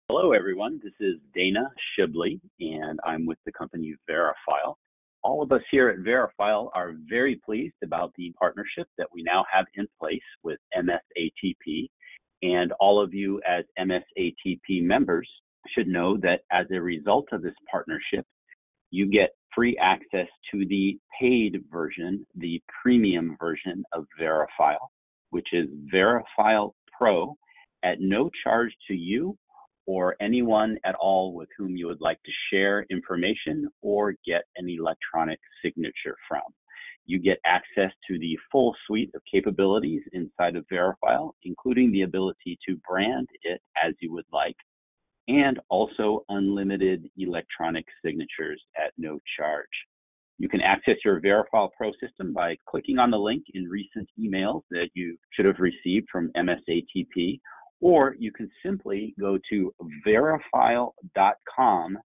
Hello, everyone. This is Dana Shibley, and I'm with the company Verifyle. All of us here at Verifyle are very pleased about the partnership that we now have in place with MSATP. And all of you as MSATP members should know that as a result of this partnership, you get free access to the paid version, the premium version of Verifyle, which is Verifyle Pro, at no charge to you or anyone at all with whom you would like to share information or get an electronic signature from. You get access to the full suite of capabilities inside of Verifyle, including the ability to brand it as you would like, and also unlimited electronic signatures at no charge. You can access your Verifyle Pro system by clicking on the link in recent emails that you should have received from MSATP, or you can simply go to verifyle.com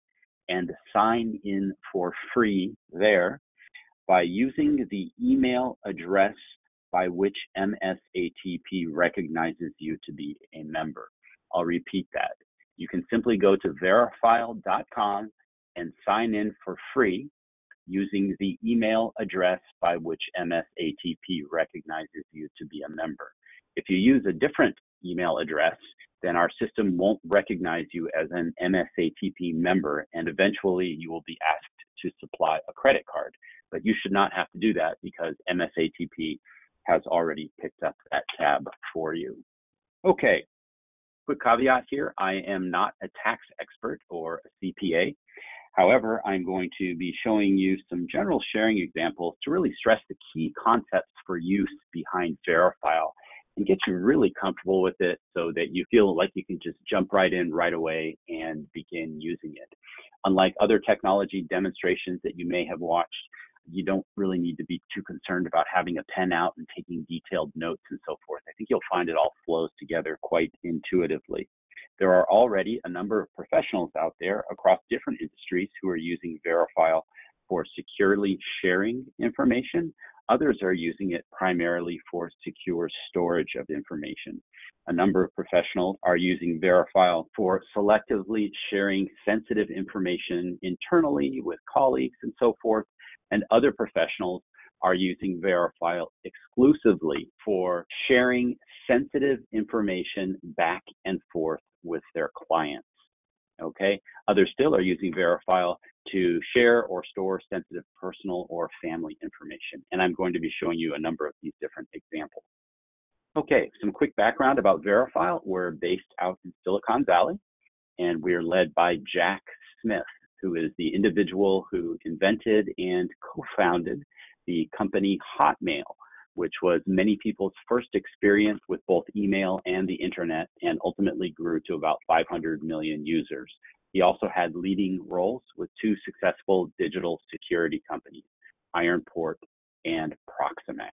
and sign in for free there by using the email address by which MSATP recognizes you to be a member. I'll repeat that. You can simply go to verifyle.com and sign in for free using the email address by which MSATP recognizes you to be a member. If you use a different email address, then our system won't recognize you as an MSATP member, and eventually you will be asked to supply a credit card. But you should not have to do that because MSATP has already picked up that tab for you. Okay, quick caveat here. I am not a tax expert or a CPA. However, I'm going to be showing you some general sharing examples to really stress the key concepts for use behind Verifyle and get you really comfortable with it so that you feel like you can just jump right in right away and begin using it. Unlike other technology demonstrations that you may have watched, you don't really need to be too concerned about having a pen out and taking detailed notes and so forth. I think you'll find it all flows together quite intuitively. There are already a number of professionals out there across different industries who are using Verifyle for securely sharing information. Others are using it primarily for secure storage of information. A number of professionals are using Verifyle for selectively sharing sensitive information internally with colleagues and so forth. And other professionals are using Verifyle exclusively for sharing sensitive information back and forth with their clients. Okay, others still are using Verifyle to share or store sensitive personal or family information. And I'm going to be showing you a number of these different examples. Okay, some quick background about Verifyle. We're based out in Silicon Valley, and we're led by Jack Smith, who is the individual who invented and co-founded the company Hotmail, which was many people's first experience with both email and the internet, and ultimately grew to about 500 million users. He also had leading roles with two successful digital security companies, Ironport and Proximex.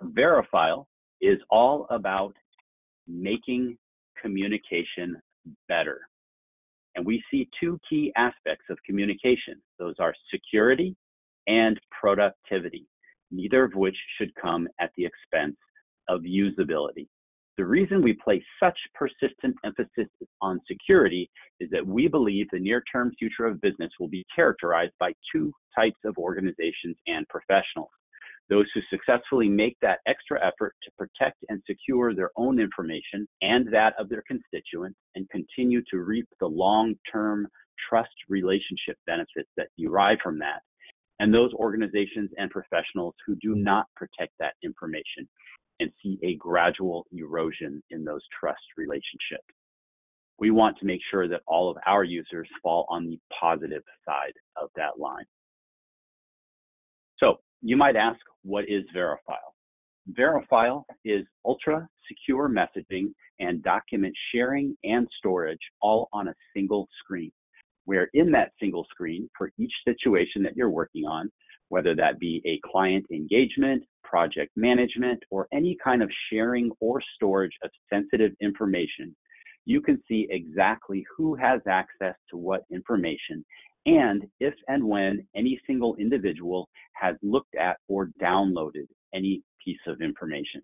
Verifyle is all about making communication better. And we see two key aspects of communication. Those are security and productivity, neither of which should come at the expense of usability. The reason we place such persistent emphasis on security is that we believe the near-term future of business will be characterized by two types of organizations and professionals. Those who successfully make that extra effort to protect and secure their own information and that of their constituents and continue to reap the long-term trust relationship benefits that derive from that. And those organizations and professionals who do not protect that information and see a gradual erosion in those trust relationships. We want to make sure that all of our users fall on the positive side of that line. So you might ask, what is Verifyle? Verifyle is ultra secure messaging and document sharing and storage all on a single screen, where in that single screen, for each situation that you're working on, whether that be a client engagement, project management, or any kind of sharing or storage of sensitive information, you can see exactly who has access to what information and if and when any single individual has looked at or downloaded any piece of information.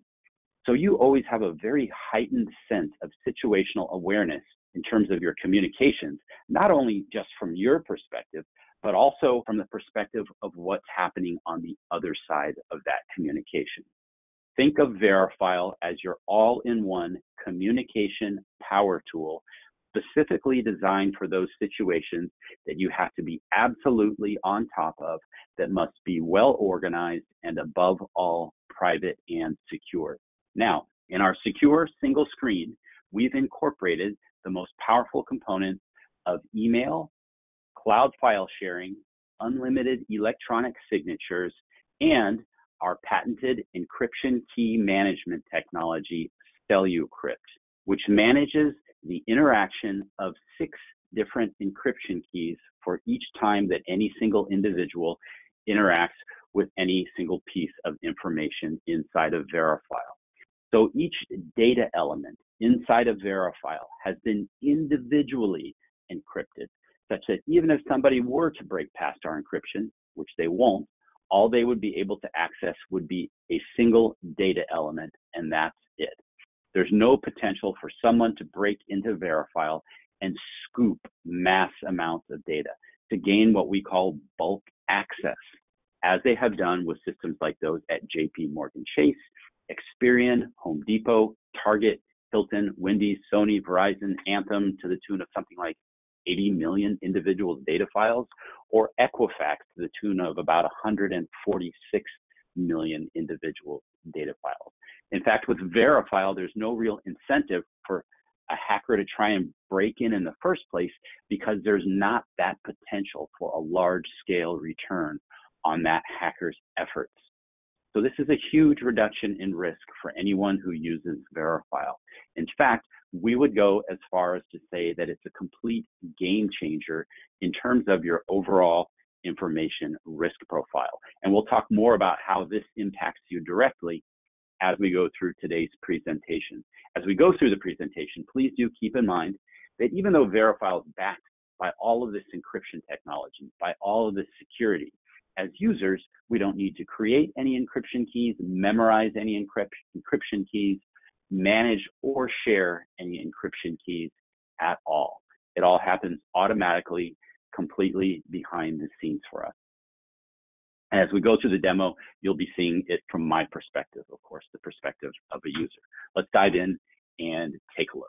So you always have a very heightened sense of situational awareness in terms of your communications, not only just from your perspective, but also from the perspective of what's happening on the other side of that communication. Think of Verifyle as your all-in-one communication power tool, specifically designed for those situations that you have to be absolutely on top of, that must be well organized and above all private and secure. Now, in our secure single screen, we've incorporated the most powerful components of email, cloud file sharing, unlimited electronic signatures, and our patented encryption key management technology, Cellucrypt, which manages the interaction of 6 different encryption keys for each time that any single individual interacts with any single piece of information inside of Verifyle. So each data element inside of Verifyle has been individually encrypted, such that even if somebody were to break past our encryption, which they won't, all they would be able to access would be a single data element, and that's it. There's no potential for someone to break into Verifyle and scoop mass amounts of data to gain what we call bulk access, as they have done with systems like those at JP Morgan Chase, Experian, Home Depot, Target, Hilton, Wendy's, Sony, Verizon, Anthem, to the tune of something like 80 million individual data files, or Equifax to the tune of about 146 million individual data files. In fact, with Verifyle, there's no real incentive for a hacker to try and break in the first place, because there's not that potential for a large-scale return on that hacker's efforts. So this is a huge reduction in risk for anyone who uses Verifyle. In fact, we would go as far as to say that it's a complete game changer in terms of your overall information risk profile. And we'll talk more about how this impacts you directly as we go through today's presentation. As we go through the presentation, please do keep in mind that even though Verifyle is backed by all of this encryption technology, by all of this security, as users, we don't need to create any encryption keys, memorize any encryption keys, manage or share any encryption keys at all. It all happens automatically, completely behind the scenes for us. As we go through the demo, you'll be seeing it from my perspective, of course, the perspective of a user. Let's dive in and take a look.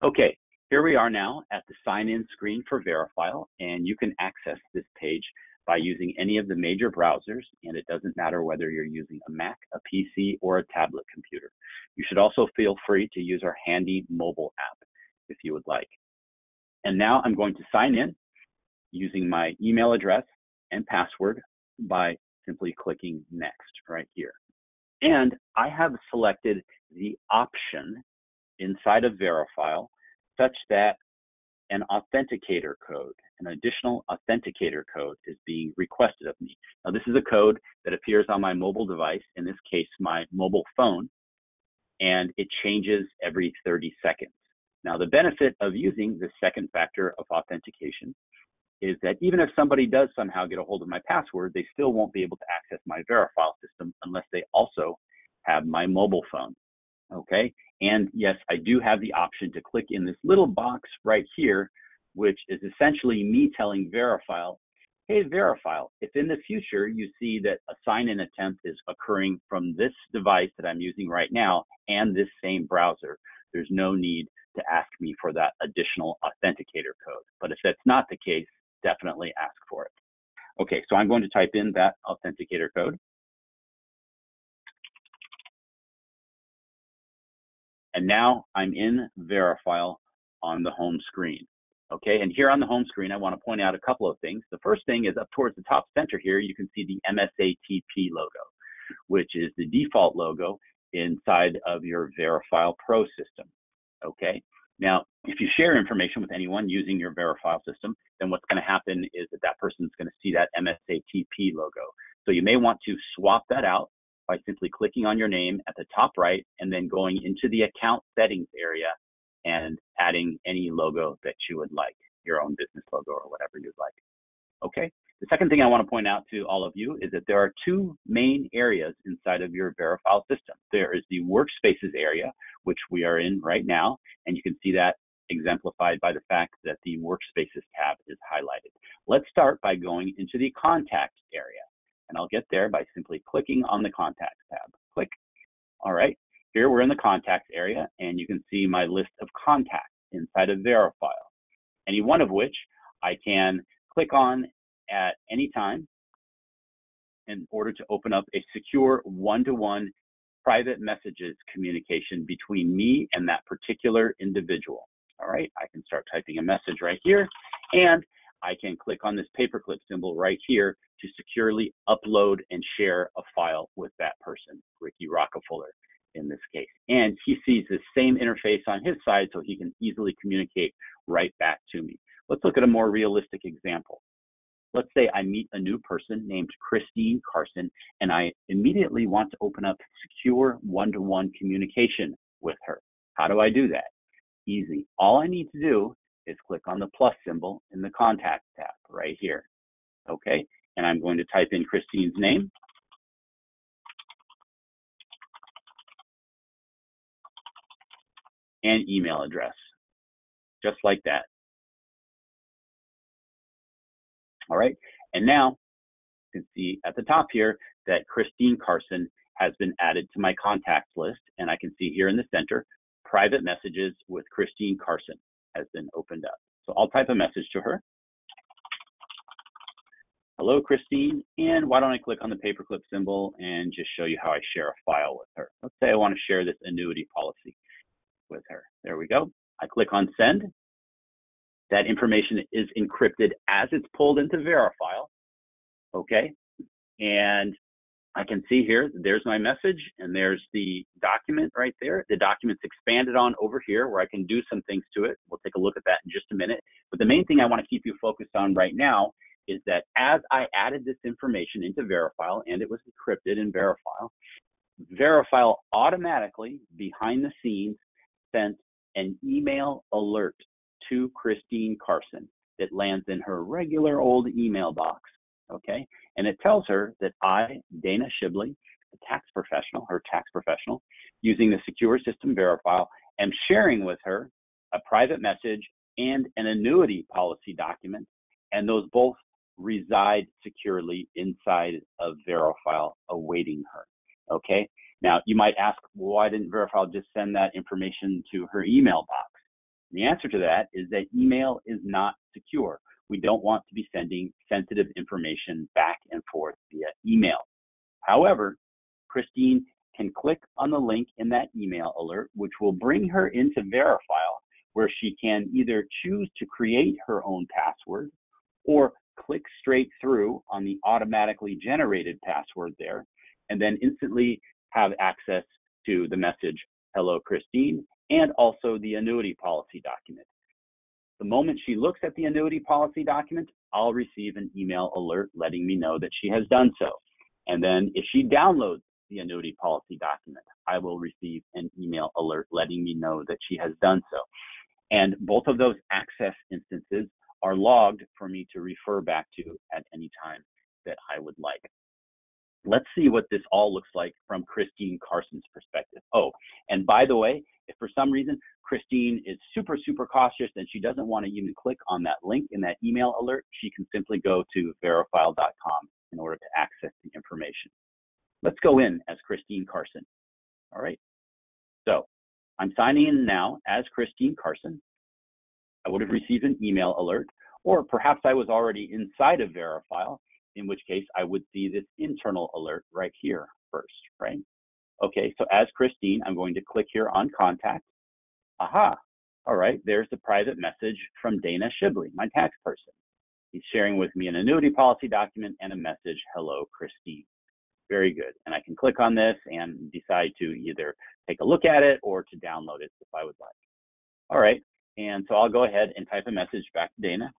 Okay, here we are now at the sign-in screen for Verifyle, and you can access this page by using any of the major browsers, and it doesn't matter whether you're using a Mac, a PC, or a tablet computer. You should also feel free to use our handy mobile app if you would like. And now I'm going to sign in using my email address and password by simply clicking next right here. And I have selected the option inside of Verifyle such that an authenticator code, an additional authenticator code, is being requested of me. Now, this is a code that appears on my mobile device, in this case, my mobile phone, and it changes every 30 seconds. Now, the benefit of using the second factor of authentication is that even if somebody does somehow get a hold of my password, they still won't be able to access my Verifyle system unless they also have my mobile phone. Okay, and yes, I do have the option to click in this little box right here, which is essentially me telling Verifyle, hey, Verifyle, if in the future you see that a sign-in attempt is occurring from this device that I'm using right now and this same browser, there's no need to ask me for that additional authenticator code. But if that's not the case, definitely ask for it. Okay, so I'm going to type in that authenticator code. And now I'm in Verifyle on the home screen. Okay, and here on the home screen, I want to point out a couple of things. The first thing is up towards the top center here, you can see the MSATP logo, which is the default logo inside of your Verifyle Pro system. Okay, now if you share information with anyone using your Verifyle system, then what's going to happen is that that person is going to see that MSATP logo. So you may want to swap that out by simply clicking on your name at the top right and then going into the account settings area and adding any logo that you would like, your own business logo or whatever you'd like. Okay. The second thing I want to point out to all of you is that there are two main areas inside of your Verifyle system. There is the Workspaces area, which we are in right now, and you can see that exemplified by the fact that the Workspaces tab is highlighted. Let's start by going into the Contacts area, and I'll get there by simply clicking on the Contacts tab. Click. All right. Here we're in the Contacts area, and you can see my list of contacts inside of Verifyle, any one of which I can click on at any time in order to open up a secure one-to-one private messages communication between me and that particular individual. All right, I can start typing a message right here, and I can click on this paperclip symbol right here to securely upload and share a file with that person, Ricky Rockefeller in this case. And he sees the same interface on his side, so he can easily communicate right back to me. Let's look at a more realistic example. Let's say I meet a new person named Christine Carson, and I immediately want to open up secure one-to-one communication with her. How do I do that? Easy. All I need to do is click on the plus symbol in the Contacts tab right here. Okay, and I'm going to type in Christine's name and email address, just like that. All right, and now you can see at the top here that Christine Carson has been added to my contacts list, and I can see here in the center, private messages with Christine Carson has been opened up. So I'll type a message to her. Hello, Christine, and why don't I click on the paperclip symbol and just show you how I share a file with her. Let's say I want to share this annuity policy with her. There we go. I click on send. That information is encrypted as it's pulled into Verifyle. Okay, and I can see here, there's my message, and there's the document right there. The document's expanded on over here where I can do some things to it. We'll take a look at that in just a minute. But the main thing I want to keep you focused on right now is that as I added this information into Verifyle, and it was encrypted in Verifyle, Verifyle automatically, behind the scenes, sent an email alert to Christine Carson that lands in her regular old email box. Okay, and it tells her that I, Dana Shibley, the tax professional, her tax professional, using the secure system Verifyle, am sharing with her a private message and an annuity policy document, and those both reside securely inside of Verifyle awaiting her. Okay, now you might ask, why didn't Verifyle just send that information to her email box? And the answer to that is that email is not secure. We don't want to be sending sensitive information back and forth via email. However, Christine can click on the link in that email alert, which will bring her into Verifyle, where she can either choose to create her own password or click straight through on the automatically generated password there, and then instantly have access to the message, hello, Christine, and also the annuity policy document. The moment she looks at the annuity policy document, I'll receive an email alert letting me know that she has done so. And then if she downloads the annuity policy document, I will receive an email alert letting me know that she has done so. And both of those access instances are logged for me to refer back to at any time that I would like. Let's see what this all looks like from Christine Carson's perspective. Oh, and by the way, if for some reason Christine is super cautious and she doesn't want to even click on that link in that email alert, she can simply go to verifyle.com in order to access the information. Let's go in as Christine Carson. All right. So I'm signing in now as Christine Carson. I would have received an email alert, or perhaps I was already inside of Verifyle, in which case I would see this internal alert right here first, right? Okay, so as Christine, I'm going to click here on contact. Aha, all right, there's the private message from Dana Shibley, my tax person. He's sharing with me an annuity policy document and a message, hello, Christine. Very good, and I can click on this and decide to either take a look at it or to download it if I would like. All right, and so I'll go ahead and type a message back to Dana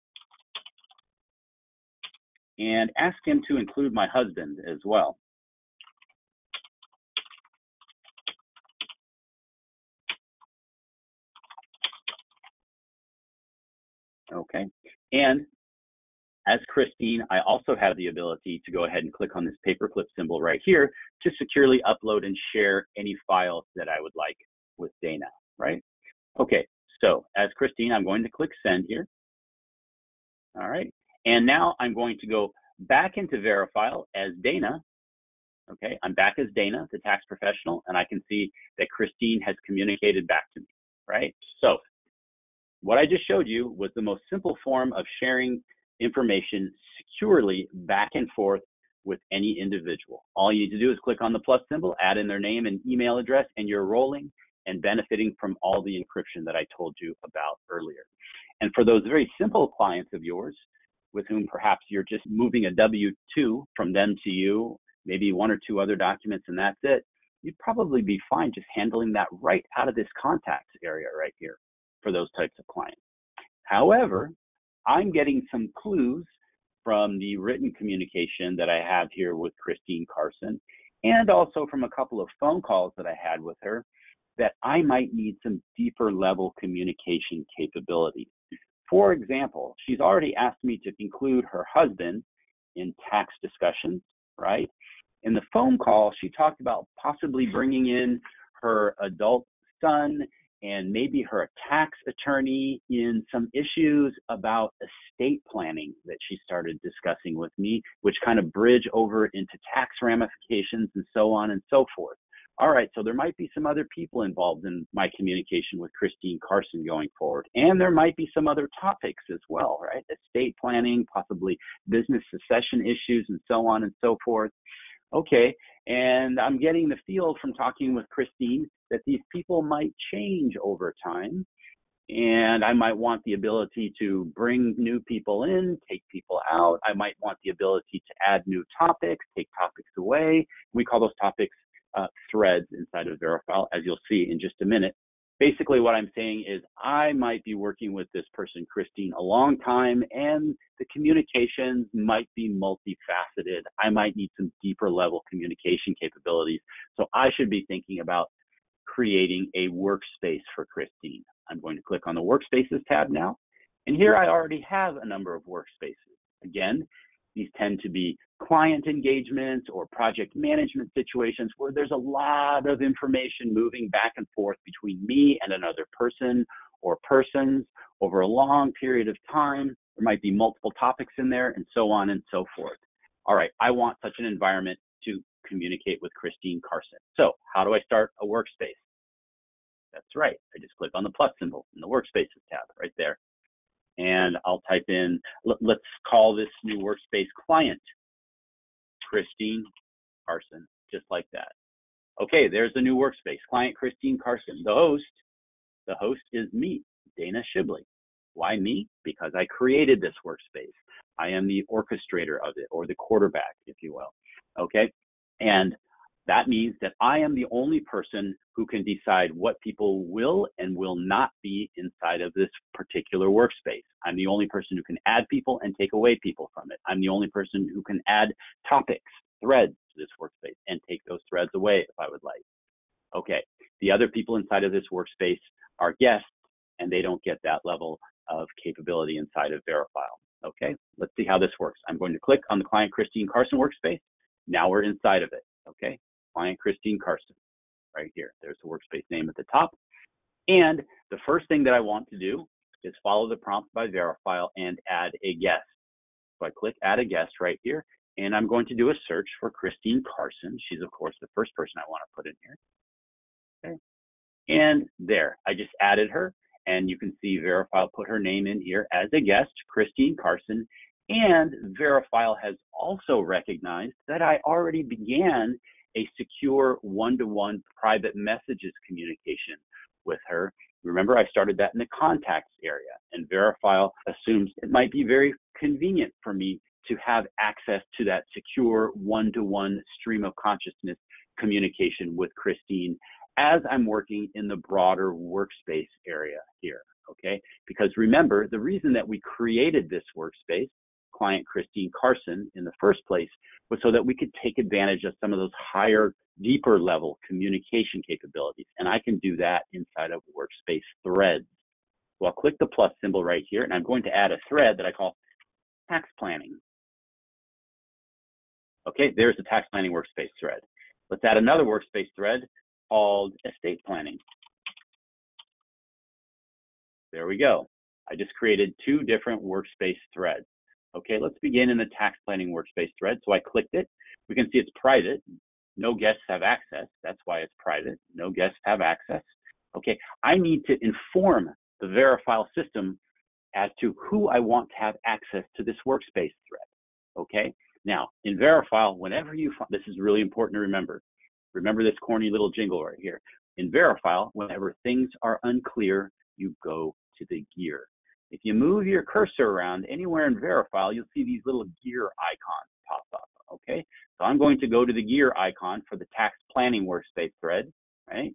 and ask him to include my husband as well. Okay, and As Christine, I also have the ability to go ahead and click on this paperclip symbol right here to securely upload and share any files that I would like with Dana, right? Okay, so as Christine, I'm going to click send here. All right, and now I'm going to go back into Verifyle as Dana. Okay, I'm back as Dana, the tax professional, and I can see that Christine has communicated back to me, right? So what I just showed you was the most simple form of sharing information securely back and forth with any individual. All you need to do is click on the plus symbol, add in their name and email address, and you're rolling and benefiting from all the encryption that I told you about earlier. And for those very simple clients of yours, with whom perhaps you're just moving a W-2 from them to you, maybe one or two other documents, and that's it, you'd probably be fine just handling that right out of this contacts area right here for those types of clients. However, I'm getting some clues from the written communication that I have here with Christine Carson, and also from a couple of phone calls that I had with her, that I might need some deeper level communication capabilities. For example, she's already asked me to include her husband in tax discussions, right? In the phone call, she talked about possibly bringing in her adult son and maybe her tax attorney in some issues about estate planning that she started discussing with me, which kind of bridge over into tax ramifications and so on and so forth. All right, so there might be some other people involved in my communication with Christine Carson going forward. And there might be some other topics as well, right? Estate planning, possibly business succession issues and so on and so forth. Okay, and I'm getting the feel from talking with Christine that these people might change over time, and I might want the ability to bring new people in, take people out. I might want the ability to add new topics, take topics away. We call those topics threads inside of Verifyle, as you'll see in just a minute. Basically, what I'm saying is I might be working with this person, Christine, a long time, and the communications might be multifaceted. I might need some deeper level communication capabilities. So I should be thinking about creating a workspace for Christine. I'm going to click on the Workspaces tab now. And here I already have a number of workspaces. Again, these tend to be client engagements or project management situations where there's a lot of information moving back and forth between me and another person or persons over a long period of time. There might be multiple topics in there and so on and so forth. All right, I want such an environment to communicate with Christine Carson. So how do I start a workspace? That's right, I just click on the plus symbol in the Workspaces tab right there. And I'll type in, let's call this new workspace client Christine Carson, just like that. Okay, there's the new workspace, client Christine Carson. The host is me, Dana Shibley. Why me? Because I created this workspace. I am the orchestrator of it, or the quarterback, if you will. Okay, and that means that I am the only person who can decide what people will and will not be inside of this particular workspace. I'm the only person who can add people and take away people from it. I'm the only person who can add topics, threads to this workspace and take those threads away if I would like. Okay, the other people inside of this workspace are guests, and they don't get that level of capability inside of Verifyle. Okay, let's see how this works. I'm going to click on the client Christine Carson workspace. Now we're inside of it. Okay, client Christine Carson right here. There's the workspace name at the top. And the first thing that I want to do is follow the prompt by Verifyle and add a guest. So I click add a guest right here, and I'm going to do a search for Christine Carson. She's, of course, the first person I want to put in here. Okay. And there, I just added her, and you can see Verifyle put her name in here as a guest, Christine Carson. And Verifyle has also recognized that I already began a secure one-to-one private messages communication with her. Remember, I started that in the contacts area, and Verifyle assumes it might be very convenient for me to have access to that secure one-to-one stream of consciousness communication with Christine as I'm working in the broader workspace area here, okay? Because remember, the reason that we created this workspace, client Christine Carson, in the first place was so that we could take advantage of some of those higher, deeper level communication capabilities. And I can do that inside of Workspace threads. So I'll click the plus symbol right here, and I'm going to add a thread that I call tax planning. Okay, there's the tax planning workspace thread. Let's add another workspace thread called estate planning. There we go. I just created two different workspace threads. Okay, let's begin in the tax planning workspace thread. So I clicked it. We can see it's private. No guests have access. That's why it's private. No guests have access. Okay, I need to inform the Verifyle system as to who I want to have access to this workspace thread. Okay, now in Verifyle, whenever you find, this is really important to remember. Remember this corny little jingle right here. In Verifyle, whenever things are unclear, you go to the gear. If you move your cursor around anywhere in Verifyle, you'll see these little gear icons pop up. Okay, so I'm going to go to the gear icon for the tax planning workspace thread, right?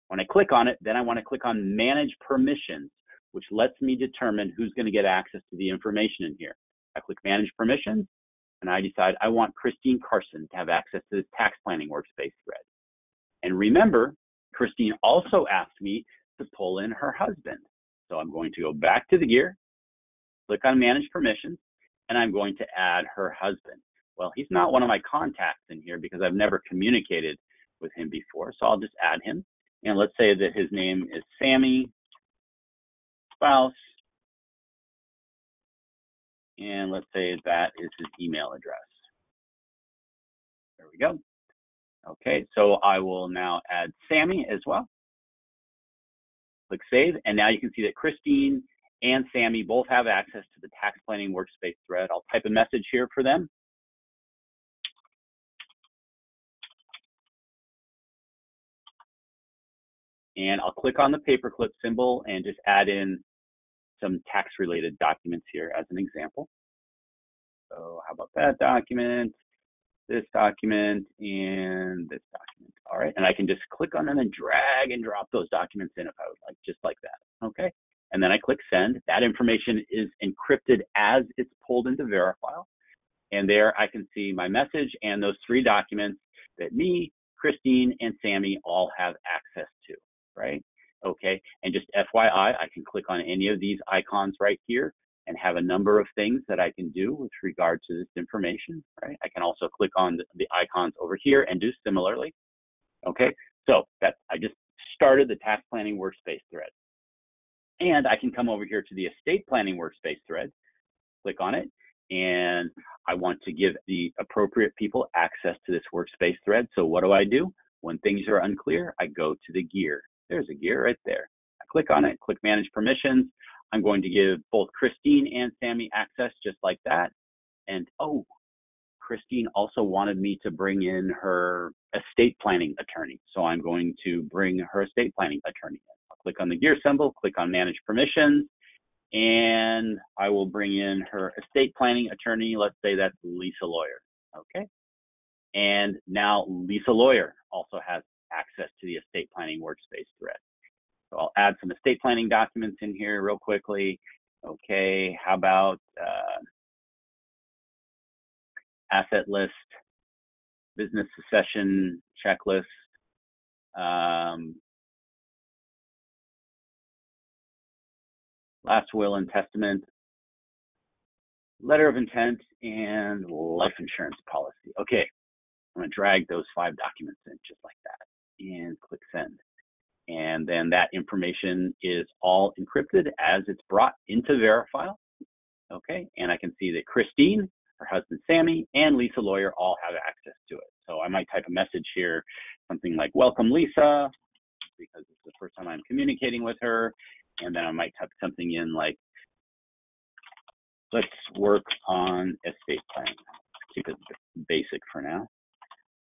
When I click on it, then I want to click on manage permissions, which lets me determine who's going to get access to the information in here. I click manage permissions, and I decide I want Christine Carson to have access to this tax planning workspace thread. And remember, Christine also asked me to pull in her husband. So I'm going to go back to the gear, click on manage permissions, and I'm going to add her husband. Well, he's not one of my contacts in here because I've never communicated with him before. So I'll just add him. And let's say that his name is Sammy, spouse. And let's say that is his email address. There we go. Okay, so I will now add Sammy as well. Click save, and now you can see that Christine and Sammy both have access to the tax planning workspace thread. I'll type a message here for them. And I'll click on the paperclip symbol and just add in some tax-related documents here as an example. So how about that document, this document, and this document. All right, and I can just click on them and drag and drop those documents in if I would like, just like that. Okay, and then I click send. That information is encrypted as it's pulled into Verifyle. And there I can see my message and those three documents that me, Christine, and Sammy all have access to, right? Okay, and just FYI, I can click on any of these icons right here and have a number of things that I can do with regard to this information, right? I can also click on the icons over here and do similarly. Okay, so that I just started the tax planning workspace thread. And I can come over here to the estate planning workspace thread, click on it, and I want to give the appropriate people access to this workspace thread. So what do? When things are unclear, I go to the gear. There's a gear right there. I click on it, click manage permissions. I'm going to give both Christine and Sammy access just like that. And oh, Christine also wanted me to bring in her estate planning attorney. So I'm going to bring her estate planning attorney in. I'll click on the gear symbol, click on manage permissions, and I will bring in her estate planning attorney. Let's say that's Lisa Lawyer, okay? And now Lisa Lawyer also has access to the estate planning workspace thread. So I'll add some estate planning documents in here real quickly. Okay, how about asset list, business succession checklist, last will and testament, letter of intent, and life insurance policy. Okay, I'm going to drag those 5 documents in just like that and click send. And then that information is all encrypted as it's brought into Verifyle. Okay, and I can see that Christine, her husband Sammy, and Lisa Lawyer all have access to it. So I might type a message here, something like welcome Lisa, because it's the first time I'm communicating with her. And then I might type something in like, let's work on estate planning. Keep it basic for now.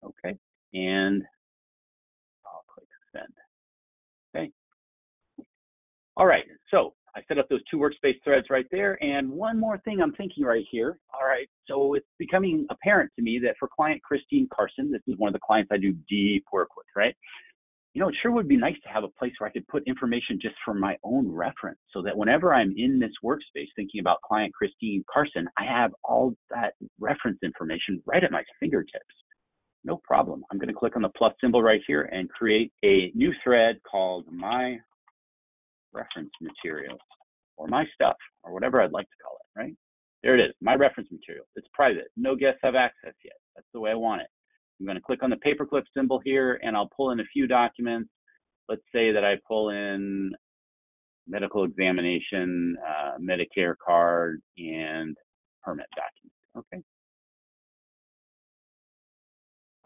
Okay, and I'll click send. Okay. All right, so I set up those 2 workspace threads right there. And one more thing I'm thinking right here. All right, so it's becoming apparent to me that for client Christine Carson, this is one of the clients I do deep work with, right? You know, it sure would be nice to have a place where I could put information just for my own reference so that whenever I'm in this workspace thinking about client Christine Carson, I have all that reference information right at my fingertips. No problem. I'm going to click on the plus symbol right here and create a new thread called my reference materials or my stuff or whatever I'd like to call it, right? There it is, my reference material. It's private. No guests have access yet. That's the way I want it. I'm going to click on the paperclip symbol here, and I'll pull in a few documents. Let's say that I pull in medical examination, Medicare card, and permit document. Okay.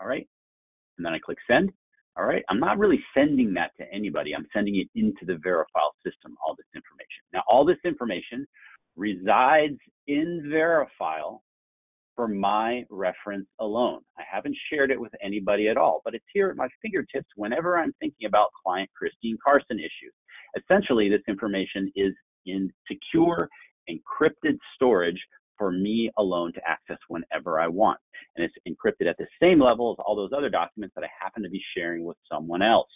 All right. And then I click send. All right. I'm not really sending that to anybody. I'm sending it into the Verifyle system, all this information. Now, all this information resides in Verifyle for my reference alone. I haven't shared it with anybody at all, but it's here at my fingertips whenever I'm thinking about client Christine Carson issues. Essentially, this information is in secure, encrypted storage for me alone to access whenever I want. And it's encrypted at the same level as all those other documents that I happen to be sharing with someone else.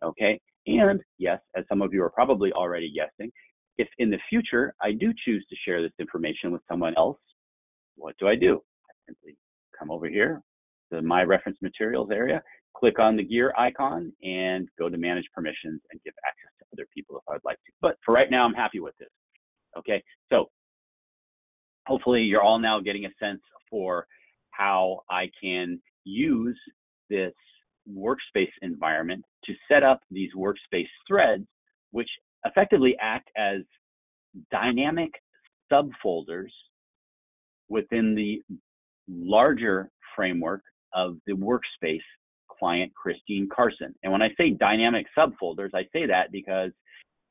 Okay? And yes, as some of you are probably already guessing, if in the future I do choose to share this information with someone else, what do? I simply come over here to my reference materials area, click on the gear icon, and go to manage permissions and give access to other people if I'd like to. But for right now, I'm happy with this. Okay, so hopefully you're all now getting a sense for how I can use this workspace environment to set up these workspace threads, which effectively act as dynamic subfolders within the larger framework of the workspace client Christine Carson. And when I say dynamic subfolders, I say that because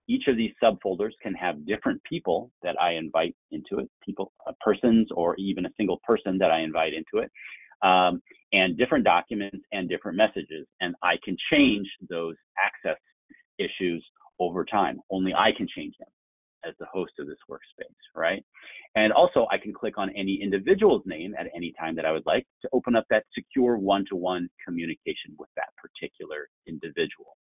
each of these subfolders can have different people that I invite into it, persons, or even a single person that I invite into it, and different documents and different messages. And I can change those access issues over time. Only I can change them as the host of this workspace, right? And also I can click on any individual's name at any time that I would like to open up that secure one-to-one communication with that particular individual.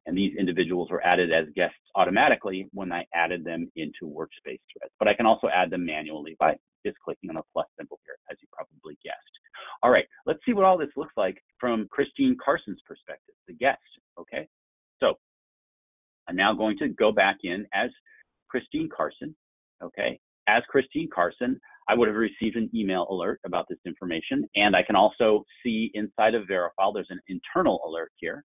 And these individuals were added as guests automatically when I added them into workspace threads. But I can also add them manually by just clicking on a plus symbol here, as you probably guessed. All right, let's see what all this looks like from Christine Carson's perspective, the guest, okay? So I'm now going to go back in as Christine Carson, okay? As Christine Carson, I would have received an email alert about this information, and I can also see inside of Verifyle, there's an internal alert here.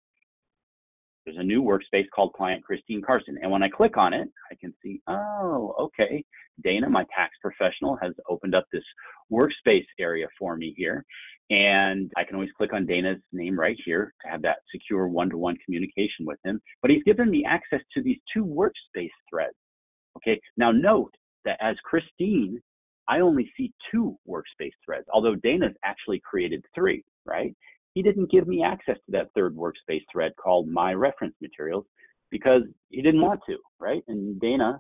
There's a new workspace called Client Christine Carson, and when I click on it, I can see, oh, okay, Dana, my tax professional, has opened up this workspace area for me here, and I can always click on Dana's name right here to have that secure one-to-one communication with him, but he's given me access to these two workspace threads. Okay, now note that as Christine, I only see two workspace threads, although Dana's actually created three, right? He didn't give me access to that third workspace thread called My Reference Materials because he didn't want to, right? And Dana,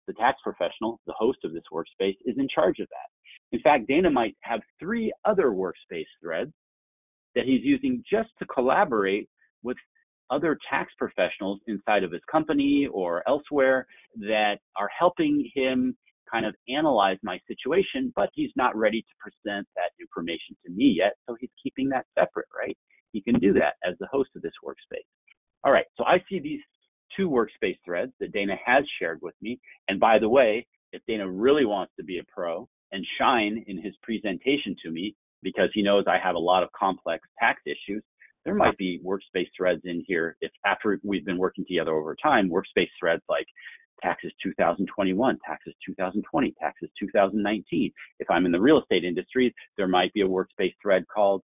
the tax professional, the host of this workspace, is in charge of that. In fact, Dana might have three other workspace threads that he's using just to collaborate with other tax professionals inside of his company or elsewhere that are helping him kind of analyze my situation, but he's not ready to present that information to me yet, so he's keeping that separate, right? He can do that as the host of this workspace. All right, so I see these two workspace threads that Dana has shared with me, and by the way, if Dana really wants to be a pro and shine in his presentation to me, because he knows I have a lot of complex tax issues, there might be workspace threads in here if after we've been working together over time, workspace threads like taxes 2021, taxes 2020, taxes 2019. If I'm in the real estate industry, there might be a workspace thread called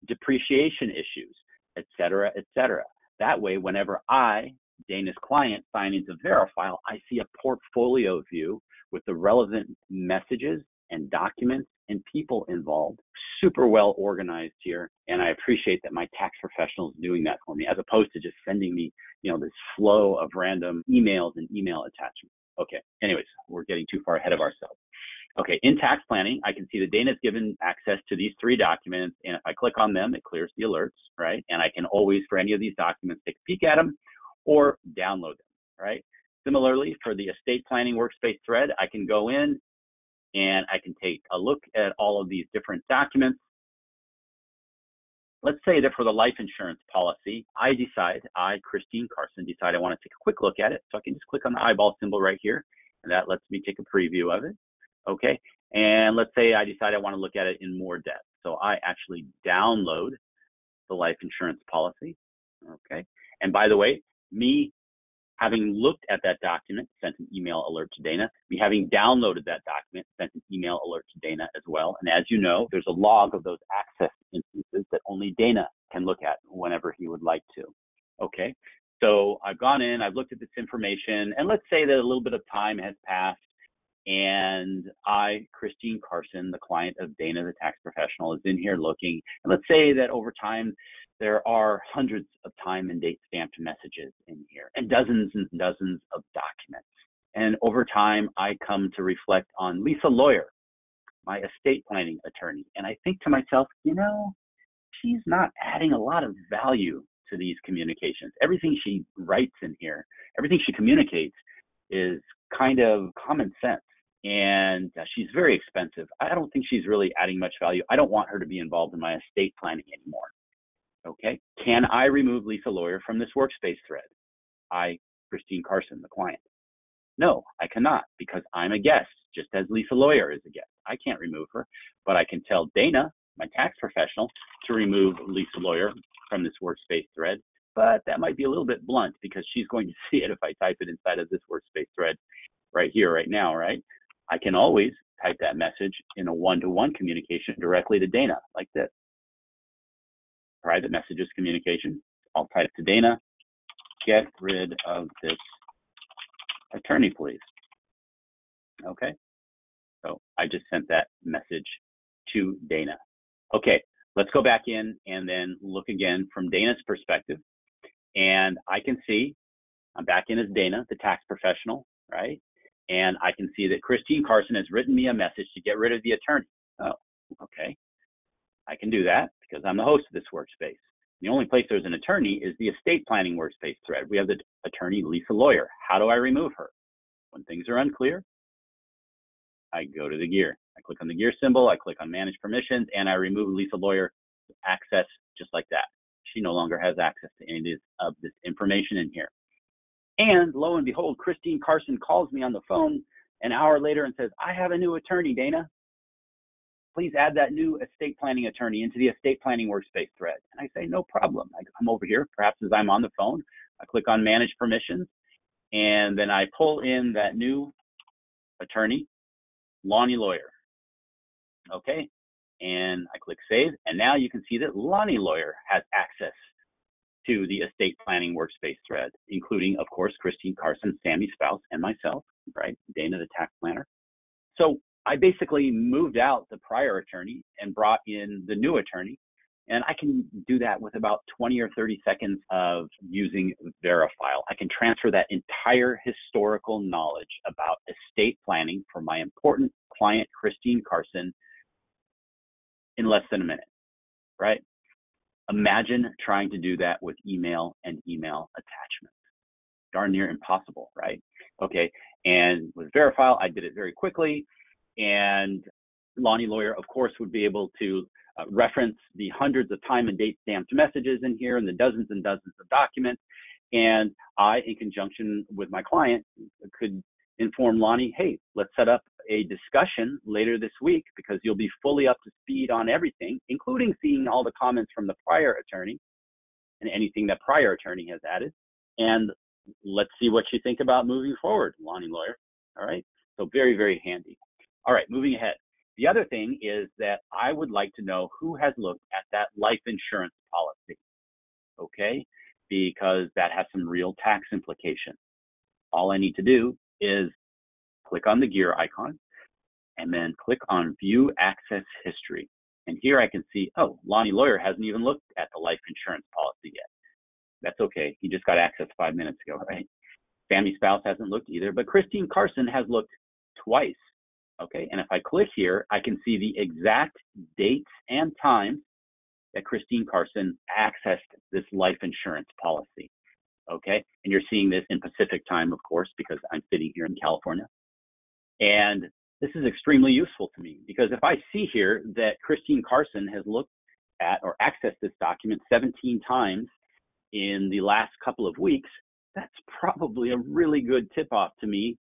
depreciation issues, et cetera, et cetera. That way, whenever I, Dana's client, sign into Verifyle, I see a portfolio view with the relevant messages and documents and people involved, super well organized here. And I appreciate that my tax professional is doing that for me, as opposed to just sending me, this flow of random emails and email attachments. Okay, anyways, we're getting too far ahead of ourselves. Okay, in tax planning, I can see that Dana's given access to these three documents, and if I click on them, it clears the alerts, right? And I can always, for any of these documents, take a peek at them or download them, right? Similarly, for the estate planning workspace thread, I can go in and I can take a look at all of these different documents. Let's say that for the life insurance policy, I, Christine Carson, decide I want to take a quick look at it. So I can just click on the eyeball symbol right here, and that lets me take a preview of it. Okay, and let's say I decide I want to look at it in more depth. So I actually download the life insurance policy. Okay, and by the way, me having looked at that document, sent an email alert to Dana. Me having downloaded that document, sent an email alert to Dana as well. And as you know, there's a log of those access instances that only Dana can look at whenever he would like to. Okay, so I've gone in, I've looked at this information, and let's say that a little bit of time has passed, and I, Christine Carson, the client of Dana, the tax professional, is in here looking. And let's say that over time, there are hundreds of time and date stamped messages in here and dozens of documents. And over time, I come to reflect on Lisa Lawyer, my estate planning attorney. And I think to myself, you know, she's not adding a lot of value to these communications. Everything she writes in here, everything she communicates is kind of common sense. And she's very expensive. I don't think she's really adding much value. I don't want her to be involved in my estate planning anymore. Okay, can I remove Lisa Lawyer from this Workspace thread? I, Christine Carson, the client. No, I cannot, because I'm a guest, just as Lisa Lawyer is a guest. I can't remove her, but I can tell Dana, my tax professional, to remove Lisa Lawyer from this Workspace thread. But that might be a little bit blunt, because she's going to see it if I type it inside of this Workspace thread right here, right now, right? I can always type that message in a one-to-one communication directly to Dana, like this. Private messages communication. I'll type to Dana, get rid of this attorney, please. Okay, so I just sent that message to Dana. Okay, let's go back in and then look again from Dana's perspective. And I can see I'm back in as Dana, the tax professional, right? And I can see that Christine Carson has written me a message to get rid of the attorney. Oh, okay. I can do that because I'm the host of this Workspace. The only place there's an attorney is the estate planning Workspace thread. We have the attorney, Lisa Lawyer. How do I remove her? When things are unclear, I go to the gear. I click on the gear symbol, I click on manage permissions, and I remove Lisa Lawyer access just like that. She no longer has access to any of this information in here. And lo and behold, Christine Carson calls me on the phone an hour later and says, I have a new attorney, Dana. Please add that new estate planning attorney into the estate planning Workspace thread. And I say, no problem. I come over here, perhaps as I'm on the phone, I click on manage permissions, and then I pull in that new attorney, Lonnie Lawyer. Okay, and I click save, and now you can see that Lonnie Lawyer has access to the estate planning Workspace thread, including, of course, Christine Carson, Sammy's spouse, and myself, right, Dana, the tax planner. So I basically moved out the prior attorney and brought in the new attorney. And I can do that with about 20 or 30 seconds of using Verifyle. I can transfer that entire historical knowledge about estate planning for my important client, Christine Carson, in less than a minute, right? Imagine trying to do that with email and email attachments. Darn near impossible, right? Okay, and with Verifyle, I did it very quickly. And Lonnie Lawyer, of course, would be able to reference the hundreds of time and date stamped messages in here and the dozens and dozens of documents. And I, in conjunction with my client, could inform Lonnie, hey, let's set up a discussion later this week because you'll be fully up to speed on everything, including seeing all the comments from the prior attorney and anything that prior attorney has added. And let's see what you think about moving forward, Lonnie Lawyer. All right. So very, very handy. All right, moving ahead. The other thing is that I would like to know who has looked at that life insurance policy, okay? Because that has some real tax implications. All I need to do is click on the gear icon and then click on View Access History. And here I can see, oh, Lonnie Lawyer hasn't even looked at the life insurance policy yet. That's okay. He just got access 5 minutes ago, right? Family spouse hasn't looked either, but Christine Carson has looked twice. Okay, and if I click here, I can see the exact dates and times that Christine Carson accessed this life insurance policy. Okay, and you're seeing this in Pacific time, of course, because I'm sitting here in California. And this is extremely useful to me because if I see here that Christine Carson has looked at or accessed this document 17 times in the last couple of weeks, that's probably a really good tip-off to me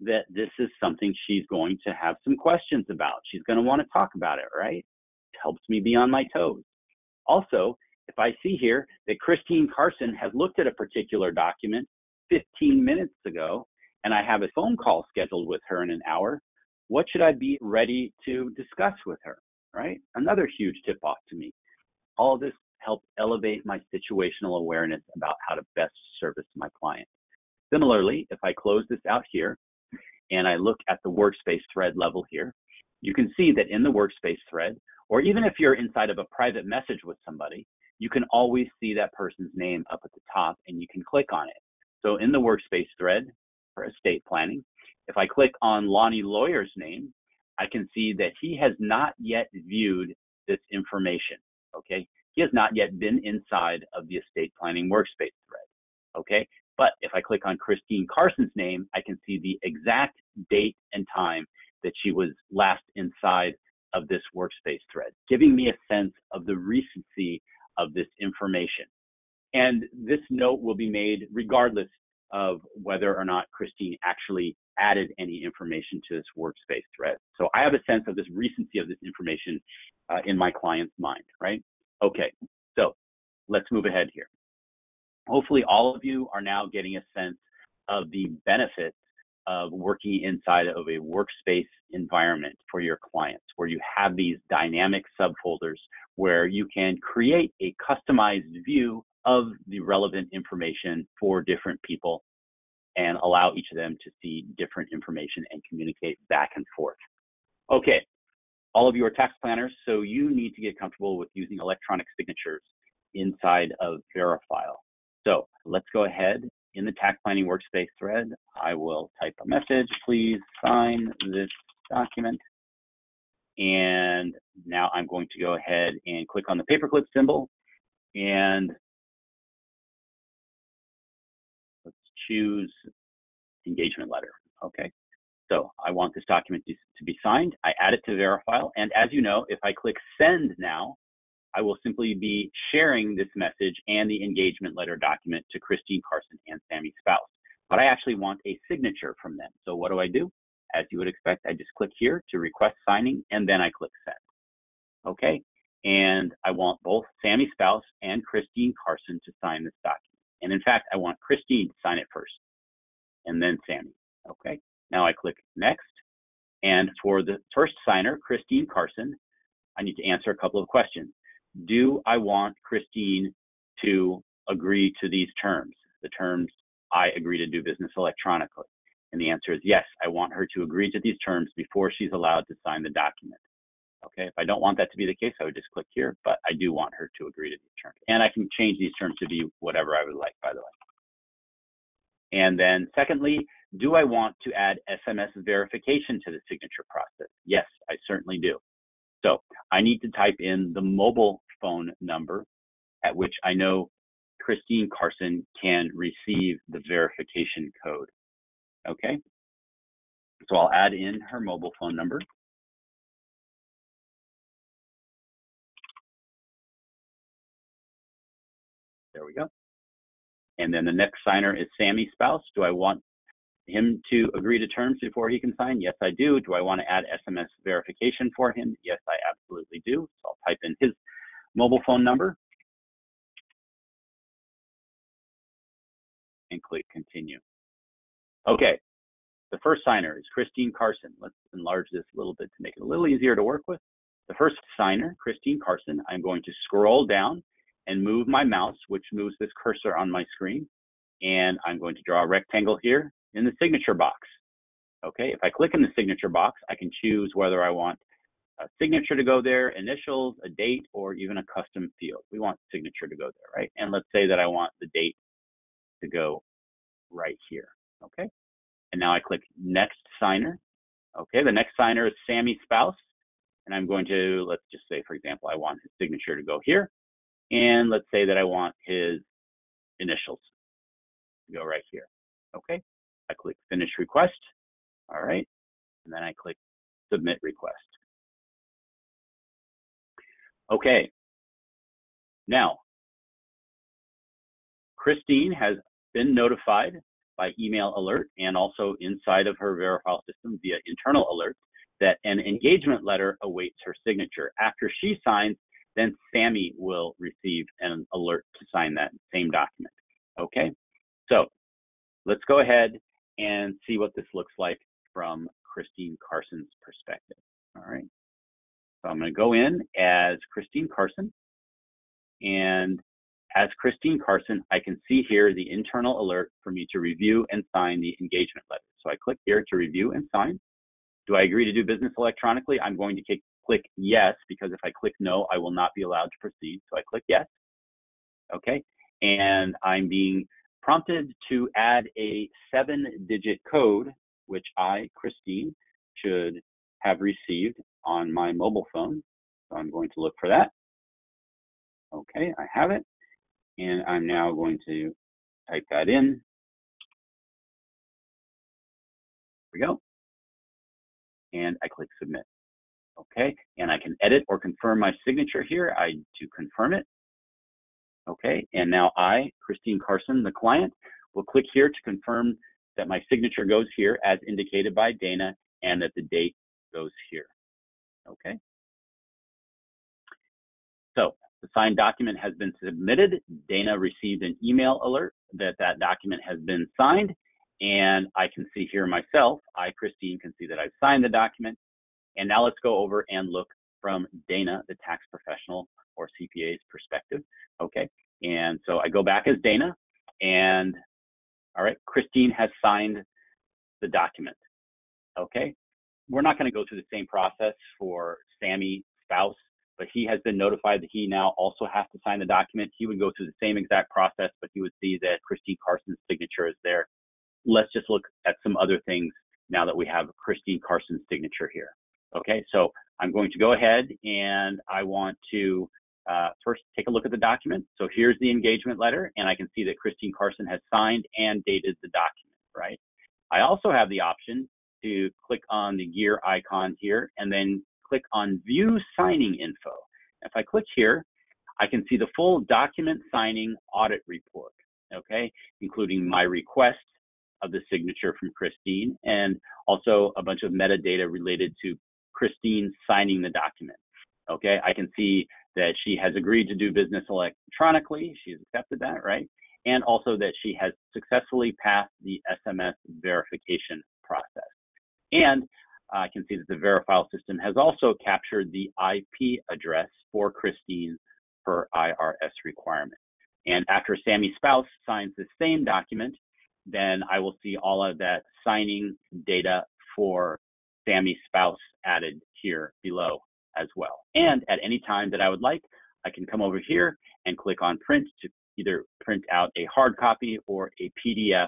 that this is something she's going to have some questions about. She's going to want to talk about it, right? It helps me be on my toes. Also, if I see here that Christine Carson has looked at a particular document 15 minutes ago, and I have a phone call scheduled with her in an hour, what should I be ready to discuss with her, right? Another huge tip off to me. All of this helps elevate my situational awareness about how to best service my client. Similarly, if I close this out here and I look at the workspace thread level here, you can see that in the workspace thread, or even if you're inside of a private message with somebody, you can always see that person's name up at the top and you can click on it. So in the workspace thread for estate planning, if I click on Lonnie Lawyer's name, I can see that he has not yet viewed this information, okay? He has not yet been inside of the estate planning workspace thread, okay? But if I click on Christine Carson's name, I can see the exact date and time that she was last inside of this workspace thread, giving me a sense of the recency of this information. And this note will be made regardless of whether or not Christine actually added any information to this workspace thread. So I have a sense of this recency of this information in my client's mind, right? Okay, so let's move ahead here. Hopefully all of you are now getting a sense of the benefits of working inside of a workspace environment for your clients, where you have these dynamic subfolders where you can create a customized view of the relevant information for different people and allow each of them to see different information and communicate back and forth. Okay, all of you are tax planners, so you need to get comfortable with using electronic signatures inside of Verifyle. So let's go ahead. In the tax planning workspace thread, I will type a message, please sign this document. And now I'm going to go ahead and click on the paperclip symbol and let's choose engagement letter. Okay, so I want this document to be signed. I add it to Verifyle, and as you know, if I click send now, I will simply be sharing this message and the engagement letter document to Christine Carson and Sammy's spouse. But I actually want a signature from them. So what do? As you would expect, I just click here to request signing, and then I click send. Okay, and I want both Sammy's spouse and Christine Carson to sign this document. And in fact, I want Christine to sign it first, and then Sammy. Okay, now I click next. And for the first signer, Christine Carson, I need to answer a couple of questions. Do I want Christine to agree to these terms? The terms, I agree to do business electronically. And the answer is yes, I want her to agree to these terms before she's allowed to sign the document. Okay, if I don't want that to be the case, I would just click here, but I do want her to agree to these terms. And I can change these terms to be whatever I would like, by the way. And then secondly, do I want to add SMS verification to the signature process? Yes, I certainly do. So I need to type in the mobile phone number at which I know Christine Carson can receive the verification code. Okay, so I'll add in her mobile phone number. There we go. And then the next signer is Sammy's spouse. Do I want him to agree to terms before he can sign? Yes, I do. Do I want to add SMS verification for him? Yes, I absolutely do. So I'll type in his mobile phone number and click continue. Okay, the first signer is Christine Carson. Let's enlarge this a little bit to make it a little easier to work with. The first signer, Christine Carson, I'm going to scroll down and move my mouse, which moves this cursor on my screen. And I'm going to draw a rectangle here in the signature box. Okay, if I click in the signature box, I can choose whether I want a signature to go there, initials, a date, or even a custom field. We want signature to go there, right? And let's say that I want the date to go right here, okay? And now I click next signer. Okay, the next signer is Sammy's spouse. And I'm going to, let's just say, for example, I want his signature to go here. And let's say that I want his initials to go right here. Okay, I click finish request. All right, and then I click submit request. Okay, now Christine has been notified by email alert and also inside of her Verifyle system via internal alerts that an engagement letter awaits her signature. After she signs, then Sammy will receive an alert to sign that same document. Okay, so let's go ahead and see what this looks like from Christine Carson's perspective. All right, so I'm going to go in as Christine Carson, and as Christine Carson, I can see here the internal alert for me to review and sign the engagement letter. So I click here to review and sign. Do I agree to do business electronically? I'm going to click yes, because if I click no, I will not be allowed to proceed. So I click yes. Okay, and I'm being prompted to add a 7-digit code, which I, Christine, should have received on my mobile phone. So I'm going to look for that. Okay, I have it. And I'm now going to type that in. Here we go. And I click submit. Okay, and I can edit or confirm my signature here. I do confirm it. Okay, and now I, Christine Carson, the client, will click here to confirm that my signature goes here as indicated by Dana and that the date goes here. Okay. So the signed document has been submitted. Dana received an email alert that that document has been signed, and I can see here myself, I, Christine, can see that I've signed the document. And now let's go over and look from Dana, the tax professional or CPA's perspective. Okay, and so I go back as Dana, and all right, Christine has signed the document. Okay, we're not going to go through the same process for Sammy, spouse, but he has been notified that he now also has to sign the document. He would go through the same exact process, but he would see that Christine Carson's signature is there. Let's just look at some other things now that we have Christine Carson's signature here. Okay, so I'm going to go ahead and I want to first take a look at the document. So here's the engagement letter, and I can see that Christine Carson has signed and dated the document, right? I also have the option to click on the gear icon here and then click on View Signing Info. If I click here, I can see the full document signing audit report, okay, including my request of the signature from Christine and also a bunch of metadata related to Christine signing the document. Okay, I can see that she has agreed to do business electronically. She's accepted that, right? And also that she has successfully passed the SMS verification process. And I can see that the Verifyle system has also captured the IP address for Christine per IRS requirement. And after Sammy's spouse signs the same document, then I will see all of that signing data for Sammy's spouse added here below as well. And at any time that I would like, I can come over here and click on print to either print out a hard copy or a PDF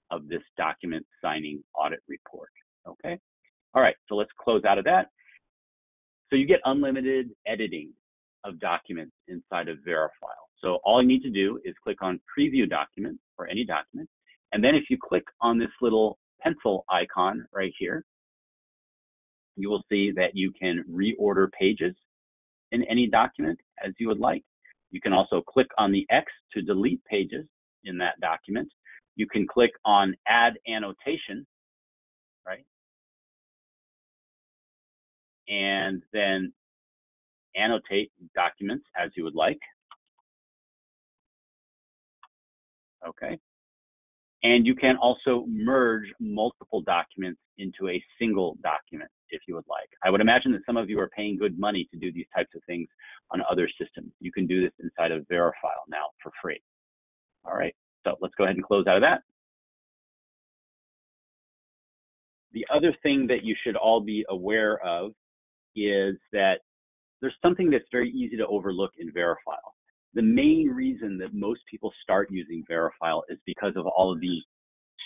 of this document signing audit report. Okay. All right, so let's close out of that. So you get unlimited editing of documents inside of Verifyle. So all you need to do is click on preview document for any document. And then if you click on this little pencil icon right here, you will see that you can reorder pages in any document as you would like. You can also click on the X to delete pages in that document. You can click on add annotation, right? And then annotate documents as you would like. Okay. And you can also merge multiple documents into a single document if you would like. I would imagine that some of you are paying good money to do these types of things on other systems. You can do this inside of Verifyle now for free. All right, so let's go ahead and close out of that. The other thing that you should all be aware of is that there's something that's very easy to overlook in Verifyle. The main reason that most people start using Verifyle is because of all of the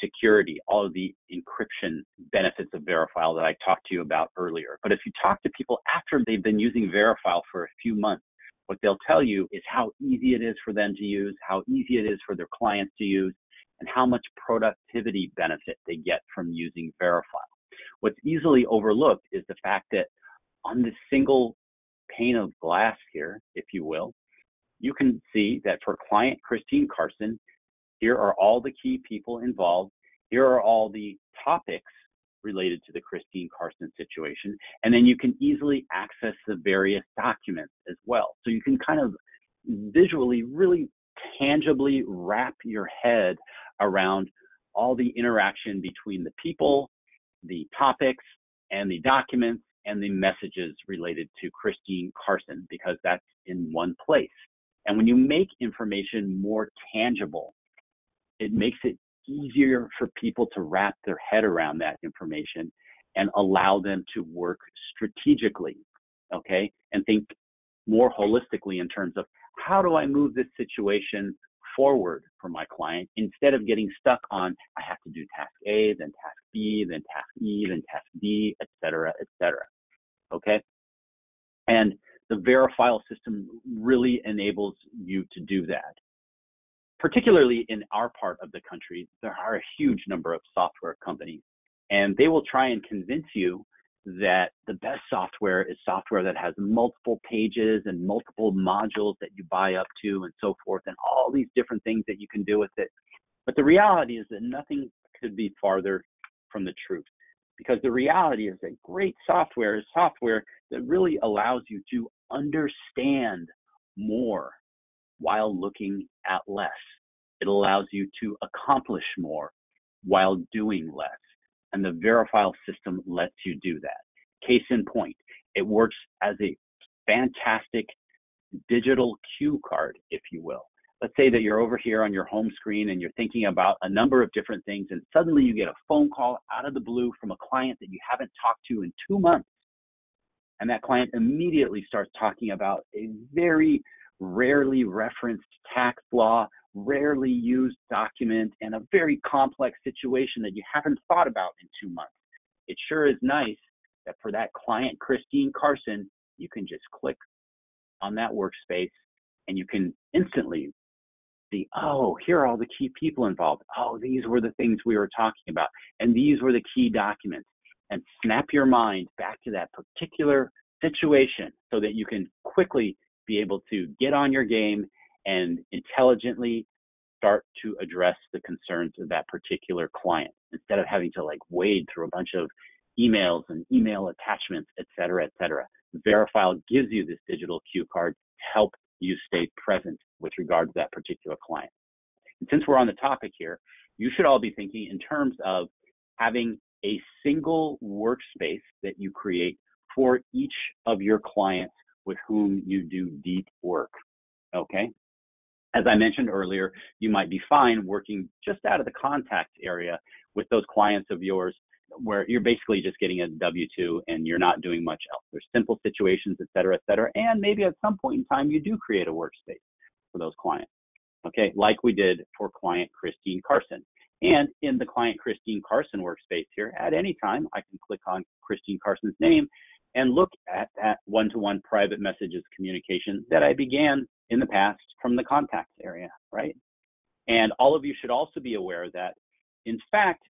security, all of the encryption benefits of Verifyle that I talked to you about earlier. But if you talk to people after they've been using Verifyle for a few months, what they'll tell you is how easy it is for them to use, how easy it is for their clients to use, and how much productivity benefit they get from using Verifyle. What's easily overlooked is the fact that on this single pane of glass here, if you will, you can see that for client Christine Carson, here are all the key people involved, here are all the topics related to the Christine Carson situation. And then you can easily access the various documents as well. So you can kind of visually, really tangibly wrap your head around all the interaction between the people, the topics, and the documents, and the messages related to Christine Carson, because that's in one place. And when you make information more tangible, it makes it easier for people to wrap their head around that information and allow them to work strategically, okay? And think more holistically in terms of, how do I move this situation forward for my client, instead of getting stuck on, I have to do task A, then task B, then task E, then task D, et cetera, okay? And the Verifyle system really enables you to do that. Particularly in our part of the country, there are a huge number of software companies, and they will try and convince you that the best software is software that has multiple pages and multiple modules that you buy up to and so forth, and all these different things that you can do with it. But the reality is that nothing could be farther from the truth, because the reality is that great software is software that really allows you to understand more while looking at less. It allows you to accomplish more while doing less. And the Verifyle system lets you do that. Case in point, it works as a fantastic digital cue card, if you will. Let's say that you're over here on your home screen and you're thinking about a number of different things, and suddenly you get a phone call out of the blue from a client that you haven't talked to in 2 months. And that client immediately starts talking about a very rarely referenced tax law, rarely used document, and a very complex situation that you haven't thought about in 2 months. It sure is nice that for that client, Christine Carson, you can just click on that workspace and you can instantly see, oh, here are all the key people involved. Oh, these were the things we were talking about, and these were the key documents. And snap your mind back to that particular situation so that you can quickly be able to get on your game and intelligently start to address the concerns of that particular client, instead of having to wade through a bunch of emails and email attachments, et cetera, et cetera. Verifyle gives you this digital cue card to help you stay present with regard to that particular client. And since we're on the topic here, you should all be thinking in terms of having a single workspace that you create for each of your clients with whom you do deep work, okay? As I mentioned earlier, you might be fine working just out of the contacts area with those clients of yours where you're basically just getting a W-2 and you're not doing much else. There's simple situations, et cetera, and maybe at some point in time you do create a workspace for those clients, okay? Like we did for client Christine Carson. And in the client Christine Carson workspace here, at any time, I can click on Christine Carson's name and look at that one-to-one private messages communication that I began in the past from the contacts area, right? And all of you should also be aware that, in fact,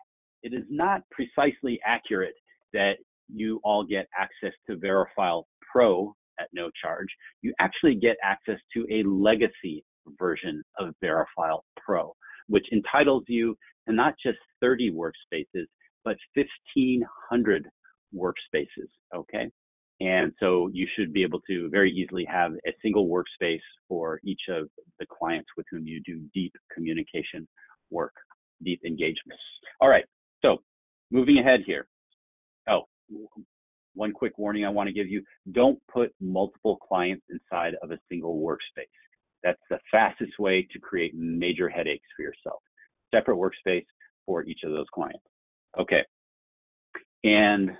it is not precisely accurate that you all get access to Verifyle Pro at no charge. You actually get access to a legacy version of Verifyle Pro, which entitles you to not just 30 workspaces, but 1,500 workspaces, okay? And so you should be able to very easily have a single workspace for each of the clients with whom you do deep communication work, deep engagement. All right, so moving ahead here. Oh, one quick warning I want to give you: don't put multiple clients inside of a single workspace. That's the fastest way to create major headaches for yourself. Separate workspace for each of those clients. Okay, and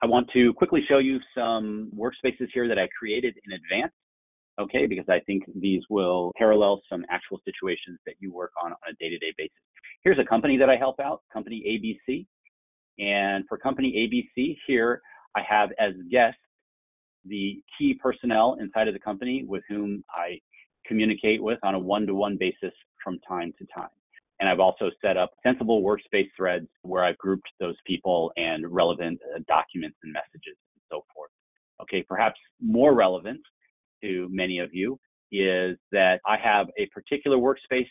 I want to quickly show you some workspaces here that I created in advance, okay, because I think these will parallel some actual situations that you work on a day-to-day basis. Here's a company that I help out, company ABC. And for company ABC here, I have as guests the key personnel inside of the company with whom I communicate with on a one-to-one basis from time to time. And I've also set up sensible workspace threads where I've grouped those people and relevant documents and messages and so forth. Okay, perhaps more relevant to many of you is that I have a particular workspace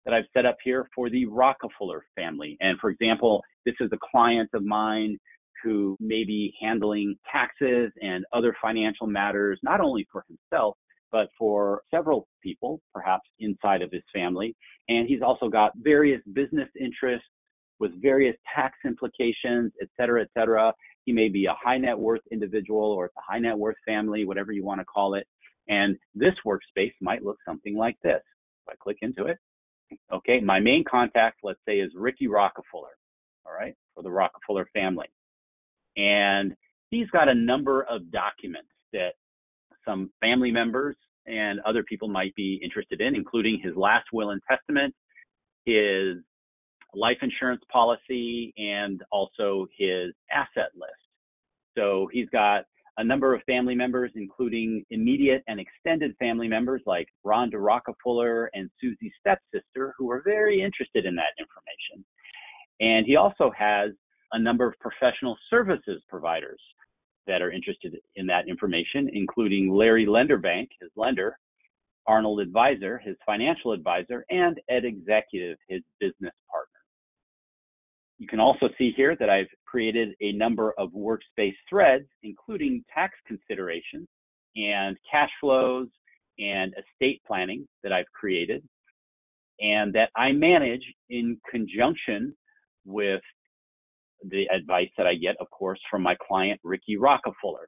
that I've set up here for the Rockefeller family. And for example, this is a client of mine who may be handling taxes and other financial matters, not only for himself, but for several people, perhaps inside of his family. And he's also got various business interests with various tax implications, et cetera, et cetera. He may be a high net worth individual, or it's a high net worth family, whatever you want to call it. And this workspace might look something like this. If I click into it, okay, my main contact, let's say, is Ricky Rockefeller, all right, for the Rockefeller family. And he's got a number of documents that some family members and other people might be interested in, including his last will and testament, his life insurance policy, and also his asset list. So he's got a number of family members, including immediate and extended family members like Rhonda Rockefeller and Susie's stepsister, who are very interested in that information. And he also has a number of professional services providers that are interested in that information, including Larry Lenderbank, his lender, Arnold Advisor, his financial advisor, and Ed Executive, his business partner. You can also see here that I've created a number of workspace threads, including tax considerations and cash flows and estate planning that I've created, and that I manage in conjunction with the advice that I get, of course, from my client, Ricky Rockefeller.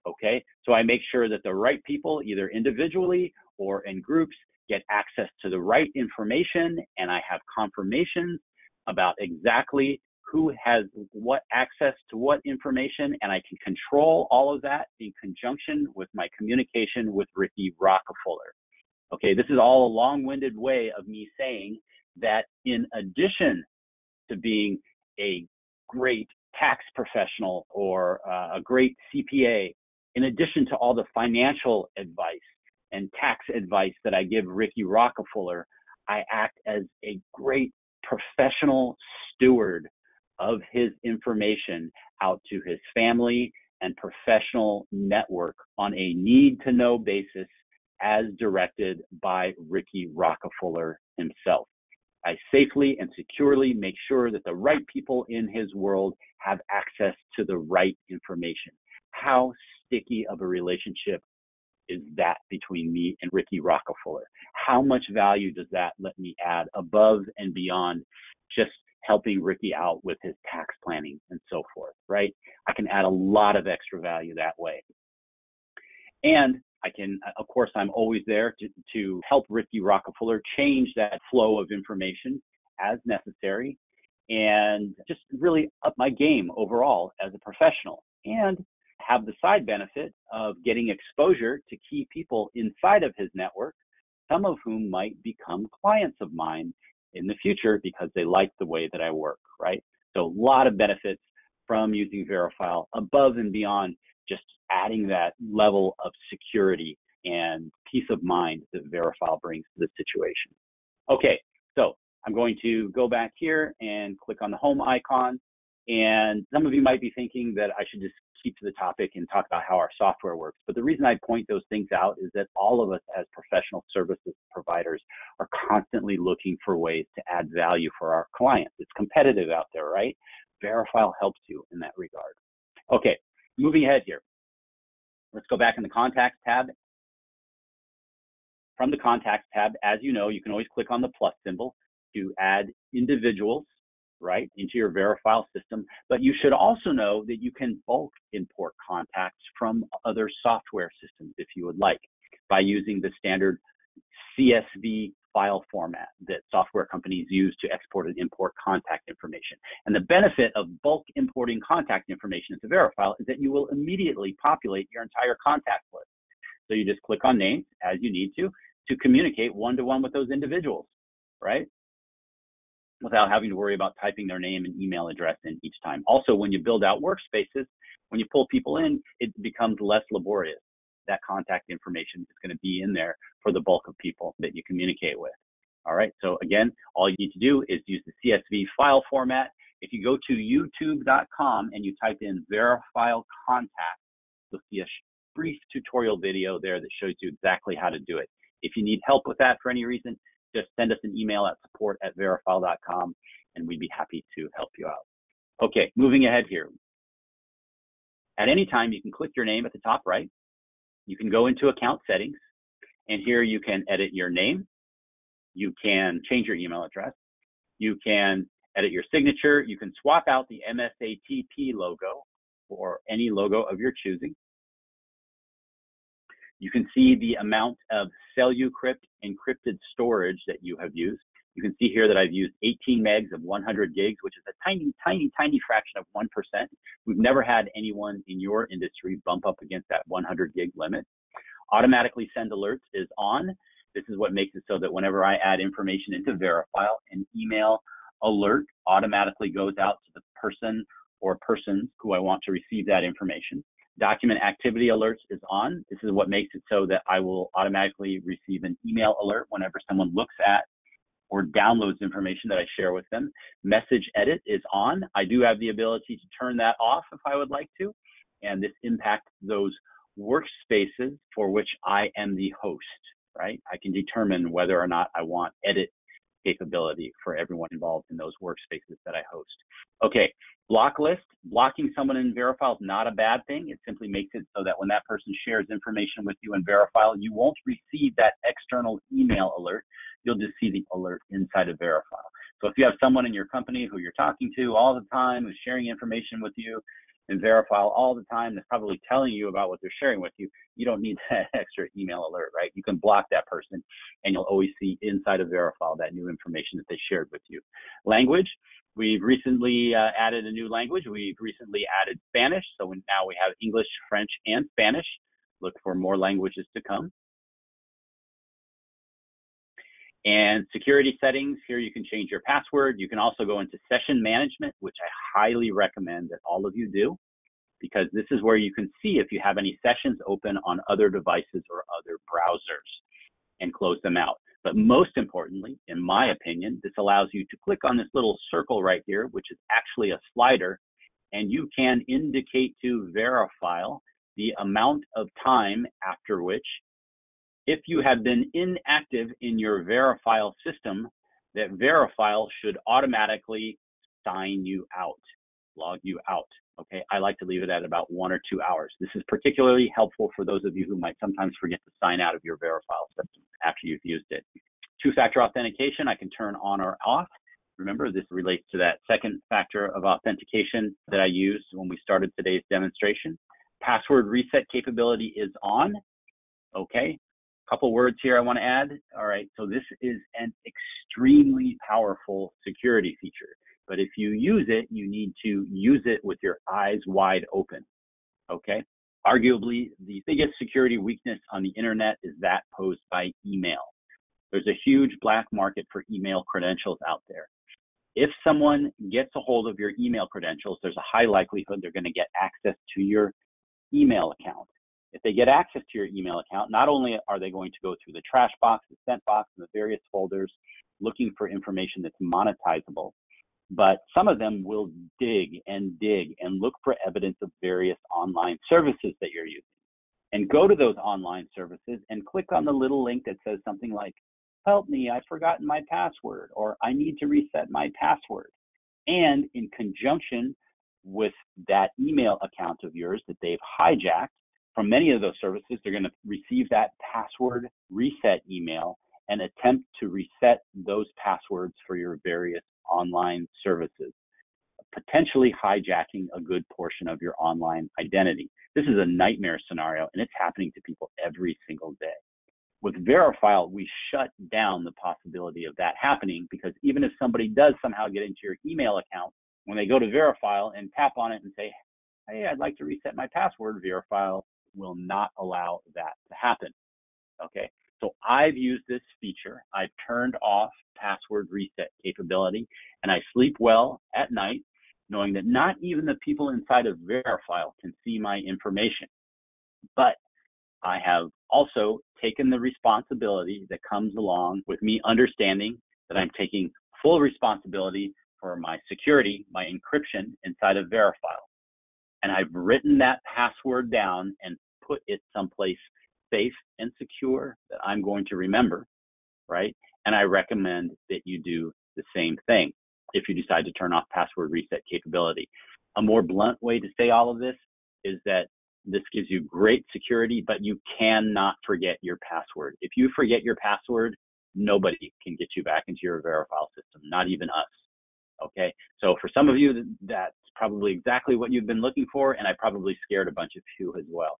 Okay, so I make sure that the right people, either individually or in groups, get access to the right information, and I have confirmations about exactly who has what access to what information, and I can control all of that in conjunction with my communication with Ricky Rockefeller. Okay, this is all a long-winded way of me saying that in addition to being a great tax professional or a great CPA, in addition to all the financial advice and tax advice that I give Ricky Rockefeller, I act as a great professional steward of his information out to his family and professional network on a need-to-know basis as directed by Ricky Rockefeller himself. I safely and securely make sure that the right people in his world have access to the right information. How sticky of a relationship is that between me and Ricky Rockefeller? How much value does that let me add above and beyond just helping Ricky out with his tax planning and so forth, right? I can add a lot of extra value that way. And I can, of course, I'm always there to help Ricky Rockefeller change that flow of information as necessary and just really up my game overall as a professional, and have the side benefit of getting exposure to key people inside of his network, some of whom might become clients of mine in the future because they like the way that I work, right? So a lot of benefits from using Verifyle above and beyond just adding that level of security and peace of mind that Verifyle brings to the situation. Okay, so I'm going to go back here and click on the home icon. And some of you might be thinking that I should just keep to the topic and talk about how our software works. But the reason I point those things out is that all of us as professional services providers are constantly looking for ways to add value for our clients. It's competitive out there, right? Verifyle helps you in that regard. Okay, moving ahead here. Let's go back in the Contacts tab. From the Contacts tab, as you know, you can always click on the plus symbol to add individuals, right, into your Verifyle system. But you should also know that you can bulk import contacts from other software systems if you would like, by using the standard CSV file format that software companies use to export and import contact information. And the benefit of bulk importing contact information into Verifyle is that you will immediately populate your entire contact list. So you just click on names as you need to communicate one-to-one with those individuals, right? Without having to worry about typing their name and email address in each time. Also, when you build out workspaces, when you pull people in, it becomes less laborious. That contact information is going to be in there for the bulk of people that you communicate with. All right, so again, all you need to do is use the CSV file format. If you go to youtube.com and you type in Verifyle Contact, you'll see a brief tutorial video there that shows you exactly how to do it. If you need help with that for any reason, just send us an email at support@verifyle.com, and we'd be happy to help you out. Okay, moving ahead here. At any time, you can click your name at the top right. You can go into account settings, and here you can edit your name. You can change your email address. You can edit your signature. You can swap out the MSATP logo for any logo of your choosing. You can see the amount of CelluCrypt encrypted storage that you have used. You can see here that I've used 18 megs of 100 gigs, which is a tiny, tiny, tiny fraction of 1%. We've never had anyone in your industry bump up against that 100 gig limit. Automatically send alerts is on. This is what makes it so that whenever I add information into Verifyle, an email alert automatically goes out to the person or persons who I want to receive that information. Document activity alerts is on. This is what makes it so that I will automatically receive an email alert whenever someone looks at or downloads information that I share with them. Message edit is on. I do have the ability to turn that off if I would like to, and this impacts those workspaces for which I am the host, right? I can determine whether or not I want edit capability for everyone involved in those workspaces that I host. Okay, block list. Blocking someone in Verifyle is not a bad thing. It simply makes it so that when that person shares information with you in Verifyle, you won't receive that external email alert. You'll just see the alert inside of Verifyle. So if you have someone in your company who you're talking to all the time, who's sharing information with you in Verifyle all the time, that's probably telling you about what they're sharing with you, you don't need that extra email alert, right? You can block that person and you'll always see inside of Verifyle that new information that they shared with you. Language, we've recently added a new language. We've recently added Spanish. So now we have English, French, and Spanish. Look for more languages to come. And security settings, here you can change your password. You can also go into session management, which I highly recommend that all of you do, because this is where you can see if you have any sessions open on other devices or other browsers and close them out. But most importantly, in my opinion, this allows you to click on this little circle right here, which is actually a slider, and you can indicate to Verifyle the amount of time after which, if you have been inactive in your Verifyle system, that Verifyle should automatically sign you out, log you out. Okay, I like to leave it at about 1 or 2 hours. This is particularly helpful for those of you who might sometimes forget to sign out of your Verifyle system after you've used it. Two-factor authentication, I can turn on or off. Remember, this relates to that second factor of authentication that I used when we started today's demonstration. Password reset capability is on. Okay, couple words here I want to add. All right, so this is an extremely powerful security feature, but if you use it, you need to use it with your eyes wide open, okay? Arguably, the biggest security weakness on the internet is that posed by email. There's a huge black market for email credentials out there. If someone gets a hold of your email credentials, there's a high likelihood they're going to get access to your email account. If they get access to your email account, not only are they going to go through the trash box, the sent box, and the various folders looking for information that's monetizable, but some of them will dig and look for evidence of various online services that you're using. And go to those online services and click on the little link that says something like, help me, I've forgotten my password, or I need to reset my password. And in conjunction with that email account of yours that they've hijacked, from many of those services, they're going to receive that password reset email and attempt to reset those passwords for your various online services, potentially hijacking a good portion of your online identity. This is a nightmare scenario, and it's happening to people every single day. With Verifyle, we shut down the possibility of that happening, because even if somebody does somehow get into your email account, when they go to Verifyle and tap on it and say, hey, I'd like to reset my password, Verifyle will not allow that to happen, okay? So I've used this feature. I've turned off password reset capability, and I sleep well at night knowing that not even the people inside of Verifyle can see my information. But I have also taken the responsibility that comes along with me understanding that I'm taking full responsibility for my security, my encryption inside of Verifyle. And I've written that password down and put it someplace safe and secure that I'm going to remember, right? And I recommend that you do the same thing if you decide to turn off password reset capability. A more blunt way to say all of this is that this gives you great security, but you cannot forget your password. If you forget your password, nobody can get you back into your Verifyle system, not even us. Okay, so for some of you, that's probably exactly what you've been looking for, and I probably scared a bunch of you as well.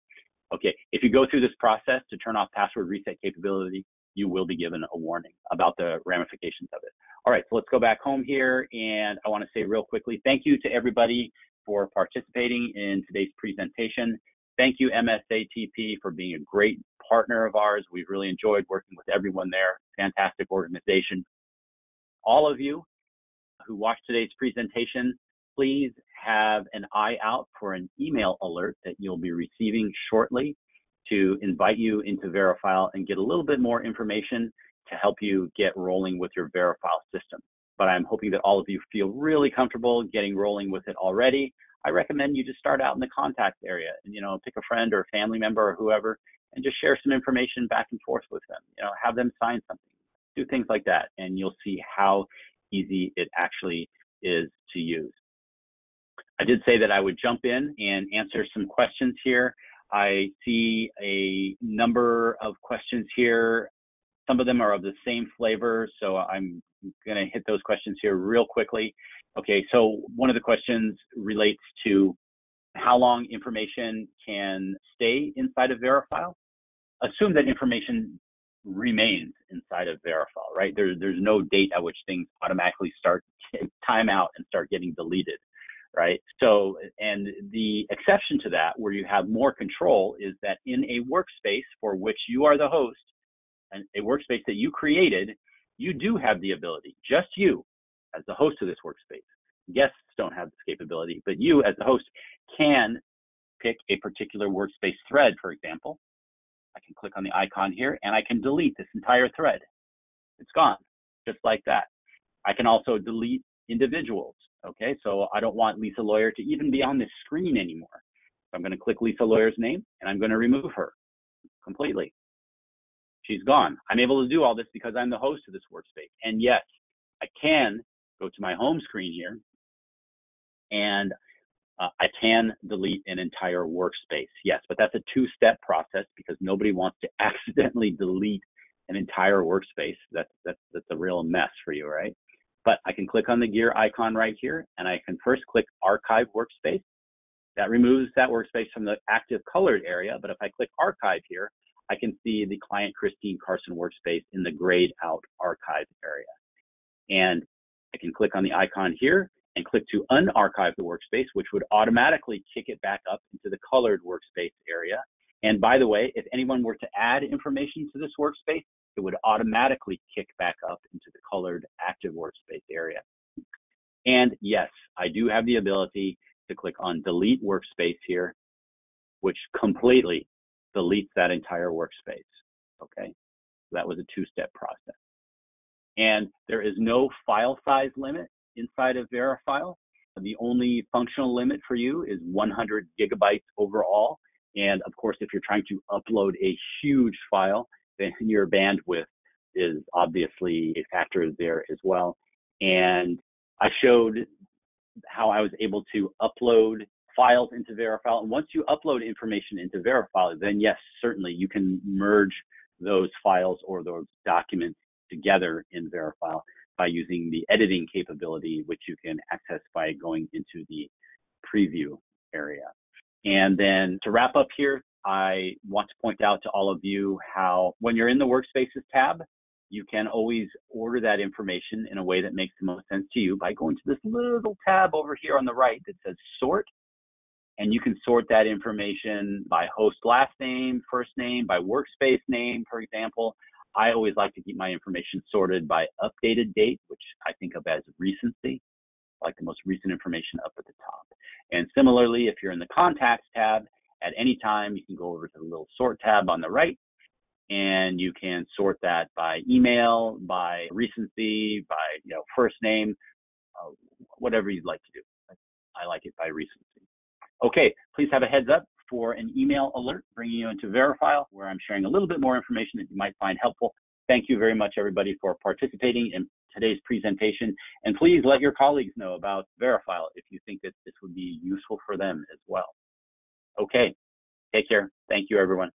Okay, if you go through this process to turn off password reset capability, you will be given a warning about the ramifications of it. All right, so let's go back home here, and I want to say real quickly, thank you to everybody for participating in today's presentation. Thank you, MSATP, for being a great partner of ours. We've really enjoyed working with everyone there. Fantastic organization. All of you who watched today's presentation, please have an eye out for an email alert that you'll be receiving shortly to invite you into Verifyle and get a little bit more information to help you get rolling with your Verifyle system. But I'm hoping that all of you feel really comfortable getting rolling with it already. I recommend you just start out in the contact area and, pick a friend or a family member or whoever and just share some information back and forth with them. Have them sign something, do things like that, and you'll see how easy it actually is to use. I did say that I would jump in and answer some questions here. I see a number of questions here. Some of them are of the same flavor, so I'm going to hit those questions here real quickly. Okay, so one of the questions relates to how long information can stay inside of Verifyle. Assume that information remains inside of Verifyle, right? There's no date at which things automatically start time out and start getting deleted, right? So, and the exception to that, where you have more control, is that in a workspace for which you are the host, and a workspace that you created, you do have the ability, just you as the host of this workspace. Guests don't have this capability, but you as the host can pick a particular workspace thread, for example. I can click on the icon here and I can delete this entire thread. It's gone, just like that. I can also delete individuals, okay? So I don't want Lisa Lawyer to even be on this screen anymore. So I'm gonna click Lisa Lawyer's name and I'm gonna remove her completely. She's gone. I'm able to do all this because I'm the host of this workspace. And yes, I can go to my home screen here and I can delete an entire workspace. Yes, but that's a two-step process because nobody wants to accidentally delete an entire workspace. That's a real mess for you, right? But I can click on the gear icon right here and I can first click Archive Workspace. That removes that workspace from the active colored area. But if I click Archive here, I can see the client Christine Carson workspace in the grayed out archive area. And I can click on the icon here and click to unarchive the workspace, which would automatically kick it back up into the colored workspace area. And by the way, if anyone were to add information to this workspace, it would automatically kick back up into the colored active workspace area. And yes, I do have the ability to click on delete workspace here, which completely deletes that entire workspace, okay? So that was a two-step process. And there is no file size limit inside of Verifyle. The only functional limit for you is 100 gigabytes overall. And of course, if you're trying to upload a huge file, then your bandwidth is obviously a factor there as well. And I showed how I was able to upload files into Verifyle. And once you upload information into Verifyle, then yes, certainly you can merge those files or those documents together in Verifyle by using the editing capability, which you can access by going into the preview area. And then to wrap up here, I want to point out to all of you how when you're in the Workspaces tab, you can always order that information in a way that makes the most sense to you by going to this little tab over here on the right that says Sort. And you can sort that information by host last name, first name, by workspace name, for example. I always like to keep my information sorted by updated date, which I think of as recency, like the most recent information up at the top. And similarly, if you're in the Contacts tab, at any time, you can go over to the little Sort tab on the right, and you can sort that by email, by recency, by first name, whatever you'd like to do. I like it by recency. Okay, please have a heads up for an email alert bringing you into Verifyle, where I'm sharing a little bit more information that you might find helpful. Thank you very much, everybody, for participating in today's presentation. And please let your colleagues know about Verifyle if you think that this would be useful for them as well. Okay, take care. Thank you, everyone.